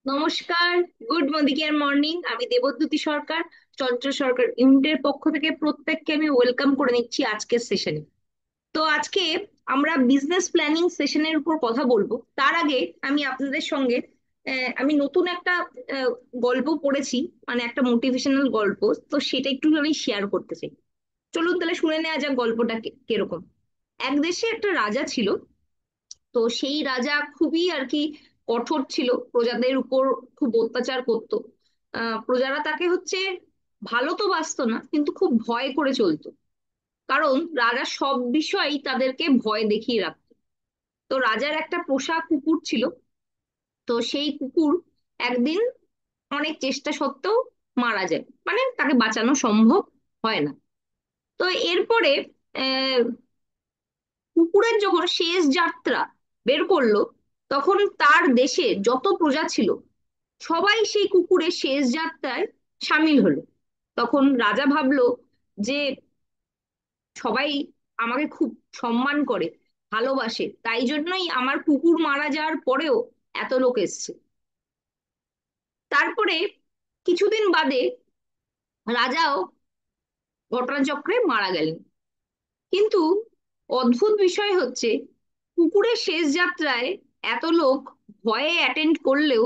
নমস্কার। Good morning morning. আমি দেবদ্যুতি সরকার, চঞ্চল সরকার ইউনিটের পক্ষ থেকে প্রত্যেককে আমি ওয়েলকাম করে নিচ্ছি আজকের সেশনে। তো আজকে আমরা বিজনেস প্ল্যানিং সেশনের উপর কথা বলবো। তার আগে আমি আপনাদের সঙ্গে আমি নতুন একটা আহ, গল্প পড়েছি, মানে একটা মোটিভেশনাল গল্প। তো সেটা একটু আমি শেয়ার করতে চাই। চলুন তাহলে শুনে নেওয়া যাক গল্পটা কিরকম। এক দেশে একটা রাজা ছিল। তো সেই রাজা খুবই আর কি কঠোর ছিল, প্রজাদের উপর খুব অত্যাচার করতো। প্রজারা তাকে হচ্ছে ভালো তো বাসতো না, কিন্তু খুব ভয় করে চলতো। কারণ রাজা সব বিষয়ই তাদেরকে ভয় দেখিয়ে রাখতো। তো রাজার একটা পোষা কুকুর ছিল। তো সেই কুকুর একদিন অনেক চেষ্টা সত্ত্বেও মারা যায়, মানে তাকে বাঁচানো সম্ভব হয় না। তো এরপরে আহ কুকুরের যখন শেষ যাত্রা বের করলো, তখন তার দেশে যত প্রজা ছিল সবাই সেই কুকুরের শেষ যাত্রায় সামিল হলো। তখন রাজা ভাবলো যে সবাই আমাকে খুব সম্মান করে, ভালোবাসে, তাই জন্যই আমার কুকুর মারা যাওয়ার পরেও এত লোক এসছে। তারপরে কিছুদিন বাদে রাজাও ঘটনাচক্রে মারা গেলেন। কিন্তু অদ্ভুত বিষয় হচ্ছে, কুকুরের শেষ যাত্রায় এত লোক ভয়ে অ্যাটেন্ড করলেও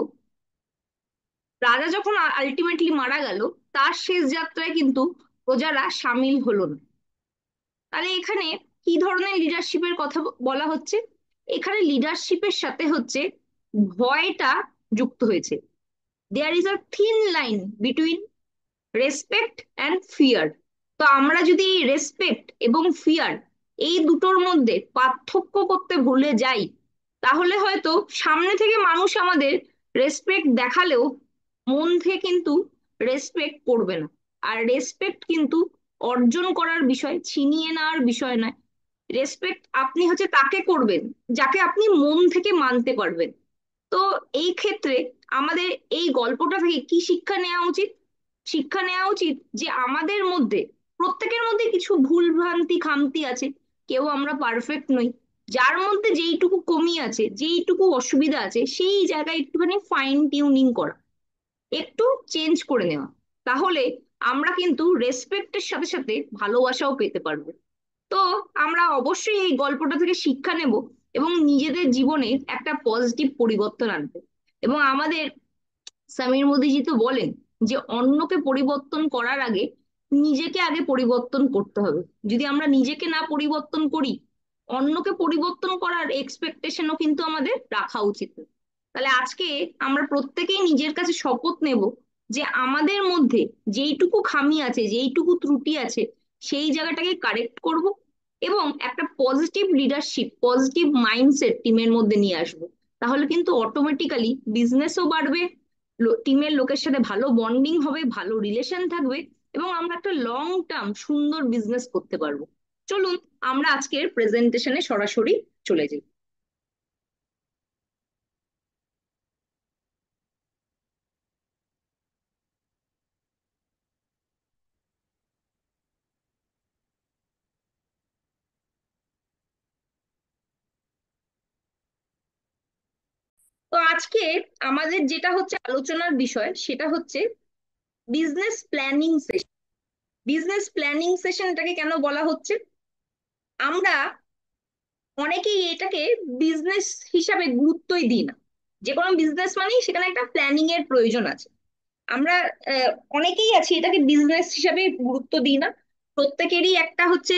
রাজা যখন আলটিমেটলি মারা গেল, তার শেষ যাত্রায় কিন্তু প্রজারা সামিল হলো না। তাহলে এখানে কি ধরনের লিডারশিপের কথা বলা হচ্ছে? এখানে লিডারশিপের সাথে হচ্ছে ভয়টা যুক্ত হয়েছে। There is a thin line between respect and fear. তো আমরা যদি রেসপেক্ট এবং ফিয়ার এই দুটোর মধ্যে পার্থক্য করতে ভুলে যাই, তাহলে হয়তো সামনে থেকে মানুষ আমাদের রেসপেক্ট দেখালেও মন থেকে কিন্তু রেসপেক্ট করবে না। আর রেসপেক্ট কিন্তু অর্জন করার বিষয়, ছিনিয়ে নেওয়ার বিষয় নয়। রেসপেক্ট আপনি হচ্ছে তাকে করবেন যাকে আপনি মন থেকে মানতে পারবেন। তো এই ক্ষেত্রে আমাদের এই গল্পটা থেকে কি শিক্ষা নেওয়া উচিত? শিক্ষা নেওয়া উচিত যে আমাদের মধ্যে, প্রত্যেকের মধ্যে কিছু ভুল ভ্রান্তি খামতি আছে। কেউ আমরা পারফেক্ট নই। যার মধ্যে যেইটুকু কমি আছে, যেইটুকু অসুবিধা আছে, সেই জায়গায় একটুখানি ফাইন টিউনিং করা, একটু চেঞ্জ করে নেওয়া। তাহলে আমরা কিন্তু রেসপেক্টের সাথে সাথে ভালোবাসাও পেতে পারবো। তো আমরা অবশ্যই এই গল্পটা থেকে শিক্ষা নেব এবং নিজেদের জীবনে একটা পজিটিভ পরিবর্তন আনবো। এবং আমাদের সমীর মোদিজি তো বলেন যে অন্যকে পরিবর্তন করার আগে নিজেকে আগে পরিবর্তন করতে হবে। যদি আমরা নিজেকে না পরিবর্তন করি, অন্যকে পরিবর্তন করার এক্সপেকটেশনও কিন্তু আমাদের রাখা উচিত না। তাহলে আজকে আমরা প্রত্যেকেই নিজের কাছে শপথ নেব যে আমাদের মধ্যে যেইটুকু খামি আছে, যেইটুকু ত্রুটি আছে, সেই জায়গাটাকে কারেক্ট করব এবং একটা পজিটিভ লিডারশিপ, পজিটিভ মাইন্ডসেট টিমের মধ্যে নিয়ে আসবো। তাহলে কিন্তু অটোমেটিক্যালি বিজনেসও বাড়বে, টিমের লোকের সাথে ভালো বন্ডিং হবে, ভালো রিলেশন থাকবে, এবং আমরা একটা লং টার্ম সুন্দর বিজনেস করতে পারবো। চলুন আমরা আজকের প্রেজেন্টেশনে সরাসরি চলে যাই। তো আজকে আমাদের যেটা হচ্ছে আলোচনার বিষয়, সেটা হচ্ছে business planning session. Business planning সেশনটাকে কেন বলা হচ্ছে? আমরা অনেকেই এটাকে বিজনেস হিসাবে গুরুত্বই দিই না। যে কোনো বিজনেস মানেই সেখানে একটা প্ল্যানিং এর প্রয়োজন আছে। আমরা আহ, অনেকেই আছি এটাকে বিজনেস হিসাবে গুরুত্ব দিই না। প্রত্যেকেরই একটা হচ্ছে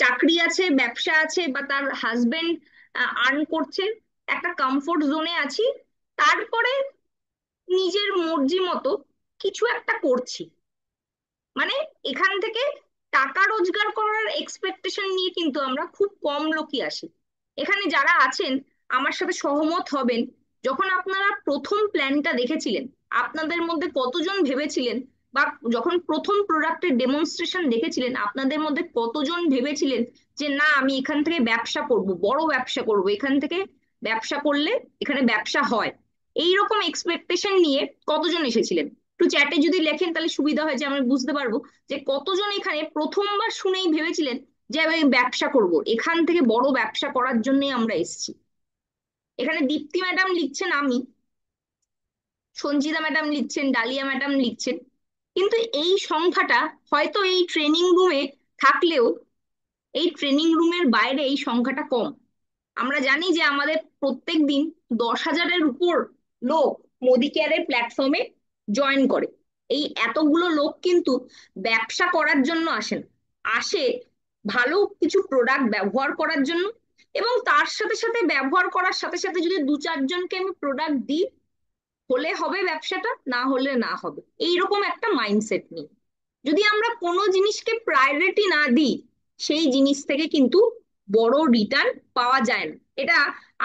চাকরি আছে, ব্যবসা আছে, বা তার হাজবেন্ড আর্ন করছে, একটা কমফোর্ট জোনে আছি। তারপরে নিজের মর্জি মতো কিছু একটা করছি, মানে এখান থেকে টাকা রোজগার করার এক্সপেকটেশন নিয়ে কিন্তু আমরা খুব কম লোকই আসি। এখানে যারা আছেন আমার সাথে সহমত হবেন, যখন আপনারা প্রথম প্ল্যানটা দেখেছিলেন, আপনাদের মধ্যে কতজন ভেবেছিলেন, বা যখন প্রথম প্রোডাক্টের ডেমনস্ট্রেশন দেখেছিলেন, আপনাদের মধ্যে কতজন ভেবেছিলেন যে না আমি এখান থেকে ব্যবসা করব, বড় ব্যবসা করব, এখান থেকে ব্যবসা করলে এখানে ব্যবসা হয়, এই রকম এক্সপেকটেশন নিয়ে কতজন এসেছিলেন? একটু চ্যাটে যদি লেখেন তাহলে সুবিধা হয়, যে আমরা বুঝতে পারবো যে কতজন এখানে প্রথমবার শুনেই ভেবেছিলেন যে আমি ব্যবসা করব, এখান থেকে বড় ব্যবসা করার জন্যই আমরা এসেছি। এখানে দীপ্তি ম্যাডাম লিখছেন আমি। সঞ্চিতা ম্যাডাম লিখছেন, ডালিয়া ম্যাডাম লিখছেন। কিন্তু এই সংখ্যাটা হয়তো এই ট্রেনিং রুমে থাকলেও এই ট্রেনিং রুমের বাইরে এই সংখ্যাটা কম। আমরা জানি যে আমাদের প্রত্যেক দিন 10,000-এর উপর লোক মোদি কেয়ারের প্ল্যাটফর্মে জয়েন করে। এই এতগুলো লোক কিন্তু ব্যবসা করার জন্য আসেন, আসে ভালো কিছু প্রোডাক্ট ব্যবহার করার জন্য। এবং তার সাথে সাথে ব্যবহার করার সাথে সাথে যদি 2-4 জনকে আমি প্রোডাক্ট দিই, হলে হবে ব্যবসাটা, না হলে না হবে, এইরকম একটা মাইন্ডসেট নিয়ে যদি আমরা কোনো জিনিসকে প্রায়োরিটি না দিই, সেই জিনিস থেকে কিন্তু বড় রিটার্ন পাওয়া যায় না। এটা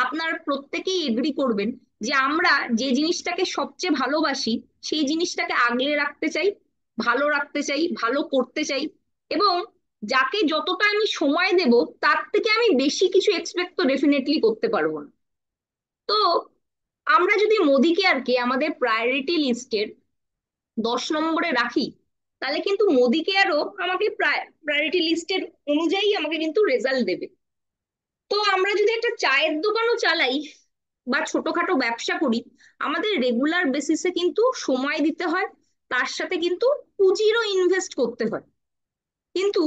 আপনার প্রত্যেকেই এগ্রি করবেন যে আমরা যে জিনিসটাকে সবচেয়ে ভালোবাসি সেই জিনিসটাকে আগলে রাখতে চাই, ভালো রাখতে চাই, ভালো করতে চাই। এবং যাকে যতটা আমি সময় দেব তার থেকে আমি বেশি কিছু এক্সপেক্ট তো ডেফিনেটলি করতে পারবো না। তো আমরা যদি মোদি কেয়ারকে আমাদের প্রায়োরিটি লিস্টের 10 নম্বরে রাখি, তাহলে কিন্তু মোদি কেয়ারও আমাকে প্রায়োরিটি লিস্টের অনুযায়ী আমাকে কিন্তু রেজাল্ট দেবে। তো আমরা যদি একটা চায়ের দোকানও চালাই বা ছোটখাটো ব্যবসা করি, আমাদের রেগুলার বেসিসে কিন্তু সময় দিতে হয়, তার সাথে কিন্তু পুঁজিরও ইনভেস্ট করতে হয়। কিন্তু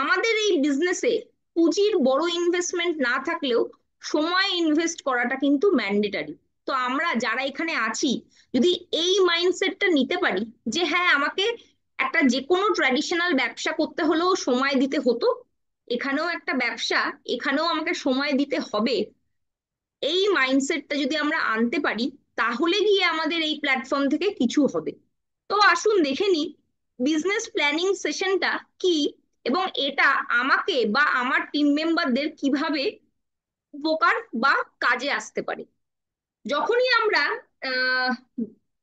আমাদের এই বিজনেসে পুঁজির বড় ইনভেস্টমেন্ট না থাকলেও সময় ইনভেস্ট করাটা কিন্তু ম্যান্ডেটারি। তো আমরা যারা এখানে আছি, যদি এই মাইন্ডসেটটা নিতে পারি যে হ্যাঁ, আমাকে একটা যে কোনো ট্র্যাডিশনাল ব্যবসা করতে হলেও সময় দিতে হতো, এখানেও একটা ব্যবসা, এখানেও আমাকে সময় দিতে হবে, এই মাইন্ডসেটটা যদি আমরা আনতে পারি, তাহলে গিয়ে আমাদের এই প্ল্যাটফর্ম থেকে কিছু হবে। তো আসুন দেখে নিই বিজনেস প্ল্যানিং সেশনটা কি, এবং এটা আমাকে বা আমার টিম মেম্বারদের কিভাবে উপকার বা কাজে আসতে পারে। যখনই আমরা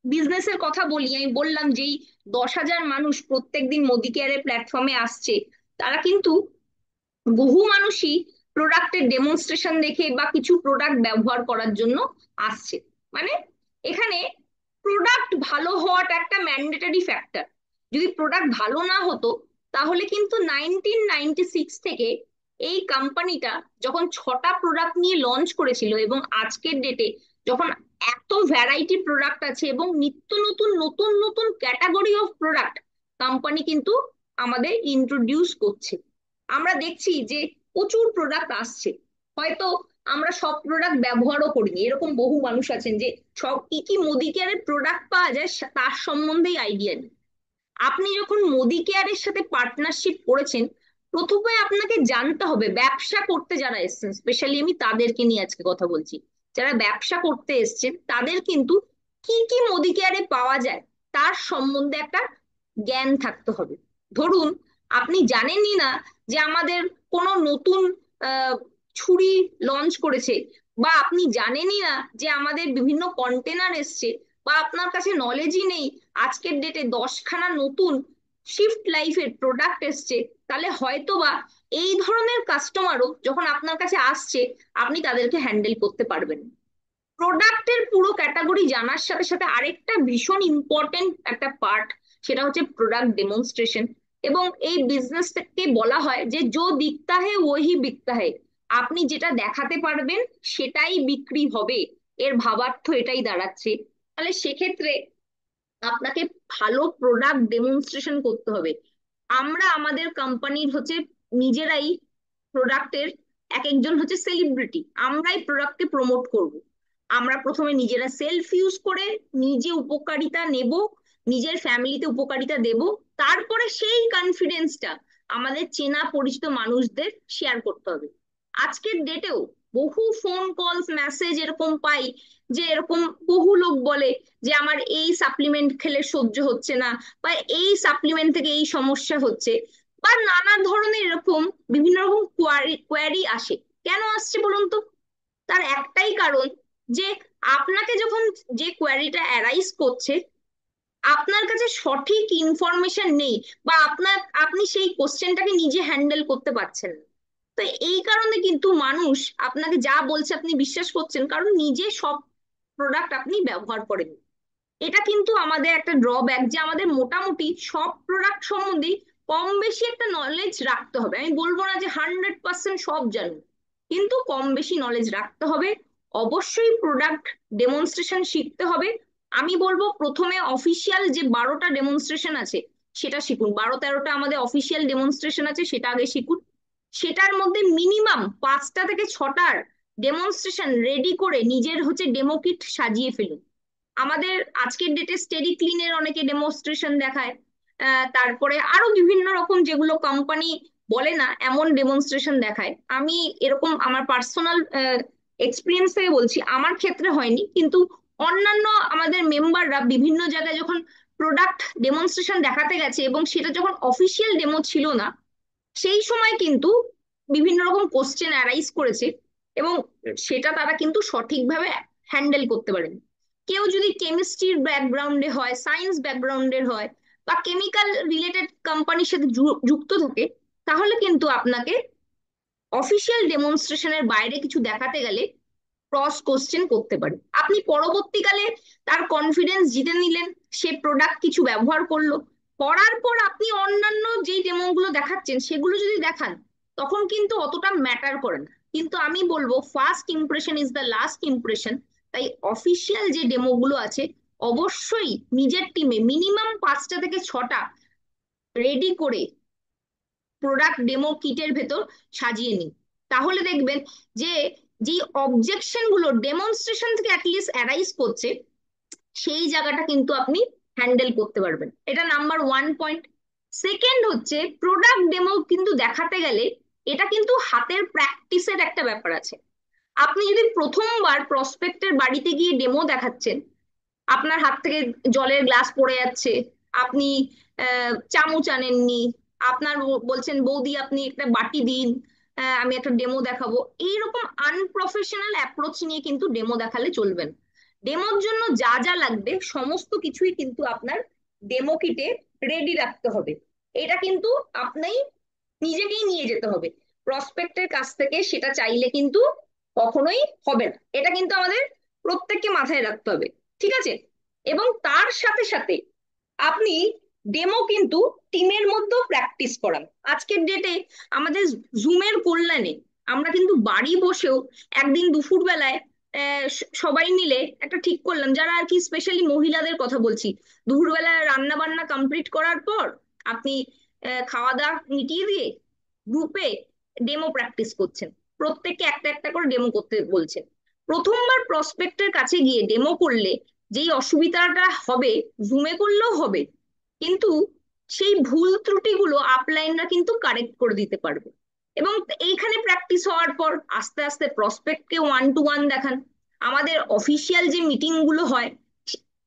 বিজনেসের কথা বলি, আমি বললাম যেই 10,000 মানুষ প্রত্যেকদিন মোদি কেয়ারের প্ল্যাটফর্মে আসছে, তারা কিন্তু বহু মানুষই প্রোডাক্টের ডেমনস্ট্রেশন দেখে বা কিছু প্রোডাক্ট ব্যবহার করার জন্য আসছে। মানে এখানে প্রোডাক্ট ভালো হওয়াটা একটা ম্যান্ডেটরি ফ্যাক্টর। যদি প্রোডাক্ট ভালো না হতো, তাহলে কিন্তু 1996 থেকে এই কোম্পানিটা যখন 6টা প্রোডাক্ট নিয়ে লঞ্চ করেছিল, এবং আজকের ডেটে যখন এত ভ্যারাইটি প্রোডাক্ট আছে এবং নিত্য নতুন নতুন নতুন ক্যাটাগরি অফ প্রোডাক্ট কোম্পানি কিন্তু আমাদের ইন্ট্রোডিউস করছে, আমরা দেখছি যে প্রচুর প্রোডাক্ট আসছে। হয়তো আমরা সব প্রোডাক্ট ব্যবহারও করিনি, এরকম বহু মানুষ আছেন যে সব কি কি মোদি কেয়ারের প্রোডাক্ট পাওয়া যায় তার সম্বন্ধেই আইডিয়া নেই। আপনি যখন মোদি কেয়ারের সাথে পার্টনারশিপ করেছেন, প্রথমে আপনাকে জানতে হবে, ব্যবসা করতে যারা এসছেন, স্পেশালি আমি তাদেরকে নিয়ে আজকে কথা বলছি, যারা ব্যবসা করতে এসছেন তাদের কিন্তু কি কি মোদি কেয়ারে পাওয়া যায় তার সম্বন্ধে একটা জ্ঞান থাকতে হবে। ধরুন আপনি জানেনই না যে আমাদের কোনো নতুন আহ, ছুরি লঞ্চ করেছে, বা আপনি জানেনই না যে আমাদের বিভিন্ন কন্টেনার এসছে, বা আপনার কাছে নলেজই নেই আজকের ডেটে 10খানা নতুন শিফট লাইফের প্রোডাক্ট এসছে, তাহলে হয়তোবা এই ধরনের কাস্টমারও যখন আপনার কাছে আসছে, আপনি তাদেরকে হ্যান্ডেল করতে পারবেন। প্রোডাক্টের পুরো ক্যাটাগরি জানার সাথে সাথে আরেকটা ভীষণ ইম্পর্টেন্ট একটা পার্ট, সেটা হচ্ছে প্রোডাক্ট ডেমনস্ট্রেশন। এবং এই বিজনেস থেকে বলা হয় যে জো দিখতা হে ওহি বিকতা হে, আপনি যেটা দেখাতে পারবেন সেটাই বিক্রি হবে, এর ভাবার্থ এটাই দাঁড়াচ্ছে। তাহলে সেক্ষেত্রে আপনাকে ভালো প্রোডাক্ট ডেমনস্ট্রেশন করতে হবে। আমরা আমাদের কোম্পানির হচ্ছে নিজেরাই প্রোডাক্টের এক একজন হচ্ছে সেলিব্রিটি, আমরাই প্রোডাক্টকে প্রমোট করব। আমরা প্রথমে নিজেরা সেলফ ইউজ করে নিজে উপকারিতা নেব, নিজের ফ্যামিলিতে উপকারিতা দেব, তারপরে সেই কনফিডেন্সটা আমাদের চেনা পরিচিত মানুষদের শেয়ার করতে হবে। আজকের ডেটেও বহু ফোন কলস মেসেজ এরকম পাই, যে এরকম বহু লোক বলে যে আমার এই সাপ্লিমেন্ট খেলে সহ্য হচ্ছে না, বা এই সাপ্লিমেন্ট থেকে এই সমস্যা হচ্ছে, বা নানা ধরনের এরকম বিভিন্ন রকম কোয়ারি আসে। কেন আসছে বলুন তো? তার একটাই কারণ, যে আপনাকে যখন যে কোয়ারিটা অ্যারাইজ করছে, আপনার কাছে সঠিক ইনফরমেশন নেই, বা আপনি সেই কোশ্চেনটাকে নিজে হ্যান্ডেল করতে পারছেন না। তো এই কারণে কিন্তু মানুষ আপনাকে যা বলছে আপনি বিশ্বাস করছেন, কারণ নিজে সব প্রোডাক্ট আপনি ব্যবহার করেন। এটা কিন্তু আমাদের একটা ড্রব্যাক, যে আমাদের মোটামুটি সব প্রোডাক্ট সম্বন্ধে কম বেশি একটা নলেজ রাখতে হবে। আমি বলবো না যে 100% সব জানি, কিন্তু কম বেশি নলেজ রাখতে হবে। অবশ্যই প্রোডাক্ট ডেমনস্ট্রেশন শিখতে হবে, আমি বলবো প্রথমে অফিসিয়াল যে 12টা ডেমনস্ট্রেশন আছে সেটা শিখুন, 12-13টা আমাদের অফিসিয়াল ডেমনস্ট্রেশন আছে, সেটা আগে শিখুন। সেটার মধ্যে মিনিমাম 5টা থেকে 6টার ডেমনস্ট্রেশন রেডি করে নিজের হচ্ছে ডেমো কিট সাজিয়ে ফেলুন। আমাদের আজকের ডেটে স্টেডি ক্লিনের অনেকে ডেমনস্ট্রেশন দেখায়, তারপরে আরো বিভিন্ন রকম যেগুলো কোম্পানি বলে না এমন ডেমনস্ট্রেশন দেখায়। আমি এরকম আমার পার্সোনাল এক্সপিরিয়েন্স থেকে বলছি, আমার ক্ষেত্রে হয়নি, কিন্তু অন্যান্য আমাদের মেম্বাররা বিভিন্ন জায়গায় যখন প্রোডাক্ট ডেমনস্ট্রেশন দেখাতে গেছে এবং সেটা যখন অফিসিয়াল ডেমো ছিল না, সেই সময় কিন্তু বিভিন্ন রকম কোশ্চেন অ্যারাইজ করেছে এবং সেটা তারা কিন্তু সঠিকভাবে হ্যান্ডেল করতে পারেন। কেউ যদি কেমিস্ট্রির ব্যাকগ্রাউন্ডে হয়, সায়েন্স ব্যাকগ্রাউন্ডের হয়, বা কেমিক্যাল রিলেটেড কোম্পানির সাথে যুক্ত থাকে, তাহলে কিন্তু আপনাকে অফিসিয়াল ডেমনস্ট্রেশনের বাইরে কিছু দেখাতে গেলে ক্রস কোশ্চেন করতে পারে। আপনি পরবর্তীকালে তার কনফিডেন্স জিতে নিলেন, সে প্রোডাক্ট কিছু ব্যবহার করলো, করার পর আপনি অন্যান্য যেই ডেমোগুলো দেখাচ্ছেন সেগুলো যদি দেখান, তখন কিন্তু অতটা ম্যাটার করে না। কিন্তু আমি বলবো first impression is the last impression. তাই অফিসিয়াল যে ডেমোগুলো আছে অবশ্যই নিজের টিমে মিনিমাম 5টা থেকে 6টা রেডি করে প্রোডাক্ট ডেমো কিটের ভেতর সাজিয়ে নিন। তাহলে দেখবেন যে যে অবজেকশন গুলো ডেমনস্ট্রেশন থেকে অ্যাটলিস্ট অ্যারাইজ করছে, সেই জায়গাটা কিন্তু আপনি হ্যান্ডেল করতে পারবেন। এটা নাম্বার 1 পয়েন্ট। সেকেন্ড হচ্ছে প্রোডাক্ট ডেমো কিন্তু দেখাতে গেলে এটা কিন্তু হাতের প্র্যাকটিসের একটা ব্যাপার আছে। আপনি যদি প্রথমবার প্রসপেক্টের বাড়িতে গিয়ে ডেমো দেখাচ্ছেন, আপনার হাত থেকে জলের গ্লাস পড়ে যাচ্ছে, আপনি চামচ আনেননি, আপনার বলছেন বৌদি আপনি একটা বাটি দিন, আমি একটা ডেমো দেখাবো, এইরকম আনপ্রফেশনাল অ্যাপ্রোচ নিয়ে কিন্তু ডেমো দেখালে চলবেন। ডেমোর জন্য যা যা লাগবে সমস্ত কিছুই কিন্তু আপনার ডেমো কিটে রেডি রাখতে হবে। এটা কিন্তু আপনি নিজেকেই নিয়ে যেতে হবে, প্রসপেক্টের কাছ থেকে সেটা চাইলে কিন্তু কখনোই হবে না। এটা কিন্তু আমাদের প্রত্যেককে মাথায় রাখতে হবে, ঠিক আছে? এবং তার সাথে সাথে আপনি ডেমো কিন্তু টিমের মধ্যেও প্র্যাকটিস করান। আজকের ডেটে আমাদের জুমের কল্যাণে আমরা কিন্তু বাড়ি বসেও একদিন দুপুর বেলায় সবাই মিলে একটা ঠিক করলাম, যারা আর কি স্পেশালি মহিলাদের কথা বলছি, দুপুরবেলা রান্না বান্না কমপ্লিট করার পর আপনি খাওয়া দাওয়া মিটিয়ে দিয়ে গ্রুপে ডেমো প্র্যাকটিস করছেন, প্রত্যেককে একটা একটা করে ডেমো করতে বলছেন। প্রথমবার প্রসপেক্টের কাছে গিয়ে ডেমো করলে যেই অসুবিধাটা হবে, জুমে করলেও হবে, কিন্তু সেই ভুল ত্রুটিগুলো আপলাইনরা কিন্তু কারেক্ট করে দিতে পারবে। এবং এইখানে প্র্যাকটিস হওয়ার পর আস্তে আস্তে প্রসপেক্টকে 1-to-1 দেখান, আমাদের অফিসিয়াল যে মিটিং গুলো হয়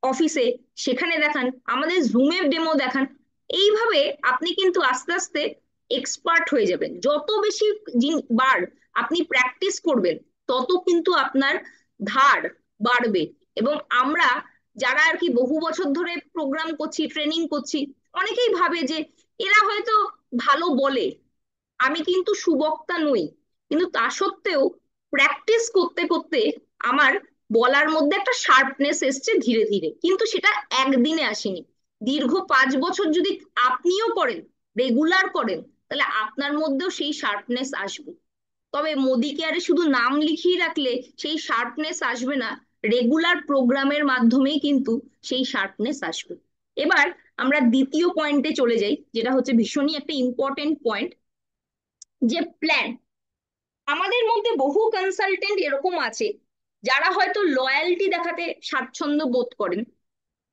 অফিসে সেখানে দেখান, আমাদের জুমের ডেমো দেখান। এইভাবে আপনি কিন্তু আস্তে আস্তে এক্সপার্ট হয়ে যাবেন। যত বেশি বার আপনি প্র্যাকটিস করবেন, তত কিন্তু আপনার ধার বাড়বে। এবং আমরা যারা আর কি বহু বছর ধরে প্রোগ্রাম করছি, ট্রেনিং করছি, অনেকেই ভাবে যে এরা হয়তো ভালো বলে, আমি কিন্তু সুবক্তা নই, কিন্তু তা সত্ত্বেও প্র্যাকটিস করতে করতে আমার বলার মধ্যে একটা শার্পনেস এসছে ধীরে ধীরে, কিন্তু সেটা একদিনে আসেনি। দীর্ঘ 5 বছর যদি আপনিও করেন, রেগুলার করেন, তাহলে আপনার মধ্যেও সেই শার্পনেস আসবে। তবে মোদি কেয়ারে শুধু নাম লিখিয়ে রাখলে সেই শার্পনেস আসবে না, রেগুলার প্রোগ্রামের মাধ্যমেই কিন্তু সেই শার্পনেস আসবে। এবার আমরা দ্বিতীয় পয়েন্টে চলে যাই, যেটা হচ্ছে ভীষণই একটা ইম্পর্টেন্ট পয়েন্ট, যে প্ল্যান। আমাদের মধ্যে বহু কনসালটেন্ট এরকম আছে যারা হয়তো লয়ালটি দেখাতে স্বাচ্ছন্দ্য বোধ করেন,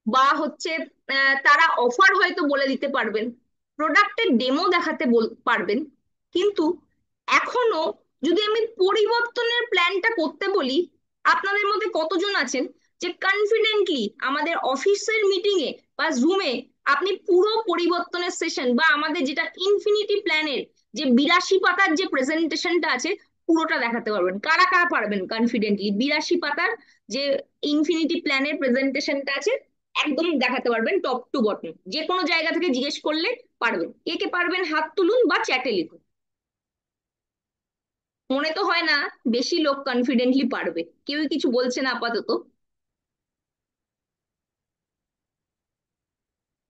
বা হচ্ছে তারা অফার হয়তো বলে দিতে পারবেন, প্রোডাক্টের ডেমো দেখাতে পারবেন, কিন্তু এখনো যদি আমি পরিবর্তনের প্ল্যানটা করতে বলি, আপনাদের মধ্যে কতজন আছেন যে কনফিডেন্টলি আমাদের অফিসের মিটিং এ বা জুমে আপনি পুরো পরিবর্তনের সেশন বা আমাদের যেটা ইনফিনিটি প্ল্যানের যে 82 পাতার যে প্রেজেন্টেশনটা আছে পুরোটা দেখাতে পারবেন? কারা কারা পারবেন কনফিডেন্টলি 82 পাতার যে ইনফিনিটি প্ল্যানের প্রেজেন্টেশনটা আছে একদম দেখাতে পারবেন টপ টু বটম? যে কোনো জায়গা থেকে জিজ্ঞেস করলে পারবেন। কে কে পারবেন হাত তুলুন বা চ্যাটে লিখুন। মনে তো হয় না বেশি লোক কনফিডেন্টলি পারবে, কেউই কিছু বলছে না আপাতত।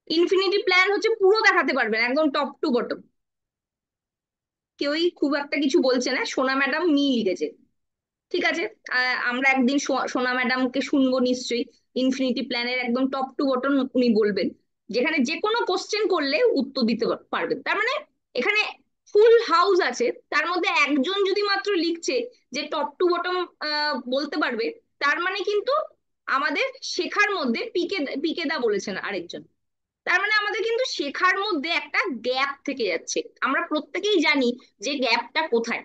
ইনফিনিটি প্ল্যান হচ্ছে পুরো দেখাতে পারবেন একদম টপ টু বটম। কেউই খুব একটা কিছু বলছে না, সোনা ম্যাডাম মি লিখেছে। ঠিক আছে, আমরা একদিন সোনা ম্যাডামকে শুনবো নিশ্চয়ই। ইনফিনিটি প্ল্যানের একদম টপ টু বটম উনি বলবেন, যেখানে যে কোনো কোশ্চেন করলে উত্তর দিতে পারবেন। তার মানে এখানে ফুল হাউস আছে, তার মধ্যে একজন যদি মাত্র লিখছে যে টপ টু বটম বলতে পারবে, তার মানে কিন্তু আমাদের শেখার মধ্যে পিকে দা বলেছেন আরেকজন, তার মানে আমাদের কিন্তু শেখার মধ্যে একটা গ্যাপ থেকে যাচ্ছে। আমরা প্রত্যেকেই জানি যে গ্যাপটা কোথায়।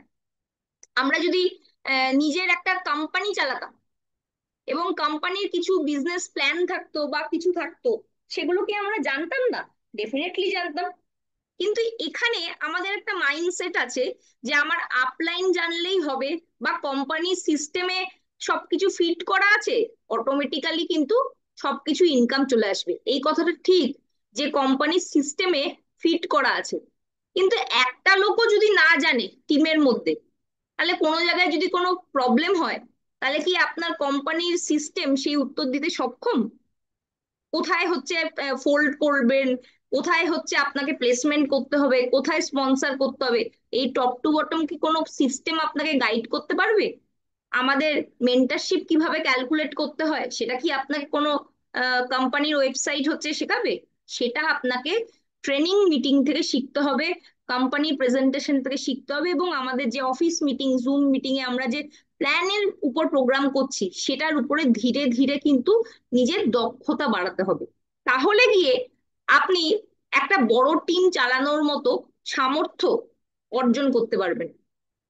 আমরা যদি নিজের একটা কোম্পানি চালাতাম এবং কোম্পানির কিছু বিজনেস প্ল্যান থাকতো বা কিছু থাকতো, সেগুলো কি আমরা জানতাম না? ডেফিনেটলি জানতাম। কিন্তু এখানে আমাদের একটা মাইন্ডসেট আছে যে আমার আপলাইন জানলেই হবে, বা কোম্পানির সিস্টেমে সবকিছু ফিট করা আছে, অটোমেটিক্যালি কিন্তু সবকিছু ইনকাম চলে আসবে। এই কথাটা ঠিক যে কোম্পানির সিস্টেমে ফিট করা আছে, কিন্তু একটা লোকও যদি না জানে টিমের মধ্যে, তাহলে কোনো জায়গায় যদি কোনো প্রবলেম হয়, তাহলে কি আপনার কোম্পানির সিস্টেম সেই উত্তর দিতে সক্ষম? কোথায় হচ্ছে ফোল্ড করবেন, কোথায় হচ্ছে আপনাকে প্লেসমেন্ট করতে হবে, কোথায় স্পন্সর করতে হবে, এই টপ টু বটম কি কোনো সিস্টেম আপনাকে গাইড করতে পারবে? আমাদের মেন্টারশিপ কিভাবে ক্যালকুলেট করতে হয় সেটা কি আপনাকে কোনো কোম্পানির ওয়েবসাইট হচ্ছে শেখাবে? সেটা আপনাকে ট্রেনিং মিটিং থেকে শিখতে হবে, কোম্পানির প্রেজেন্টেশন থেকে শিখতে হবে, এবং আমাদের যে অফিস মিটিং, জুম মিটিং এ আমরা যে প্ল্যানের উপর প্রোগ্রাম করছি, সেটার উপরে ধীরে ধীরে কিন্তু নিজের দক্ষতা বাড়াতে হবে। তাহলে গিয়ে আপনি একটা বড় টিম চালানোর মতো সামর্থ্য অর্জন করতে পারবেন।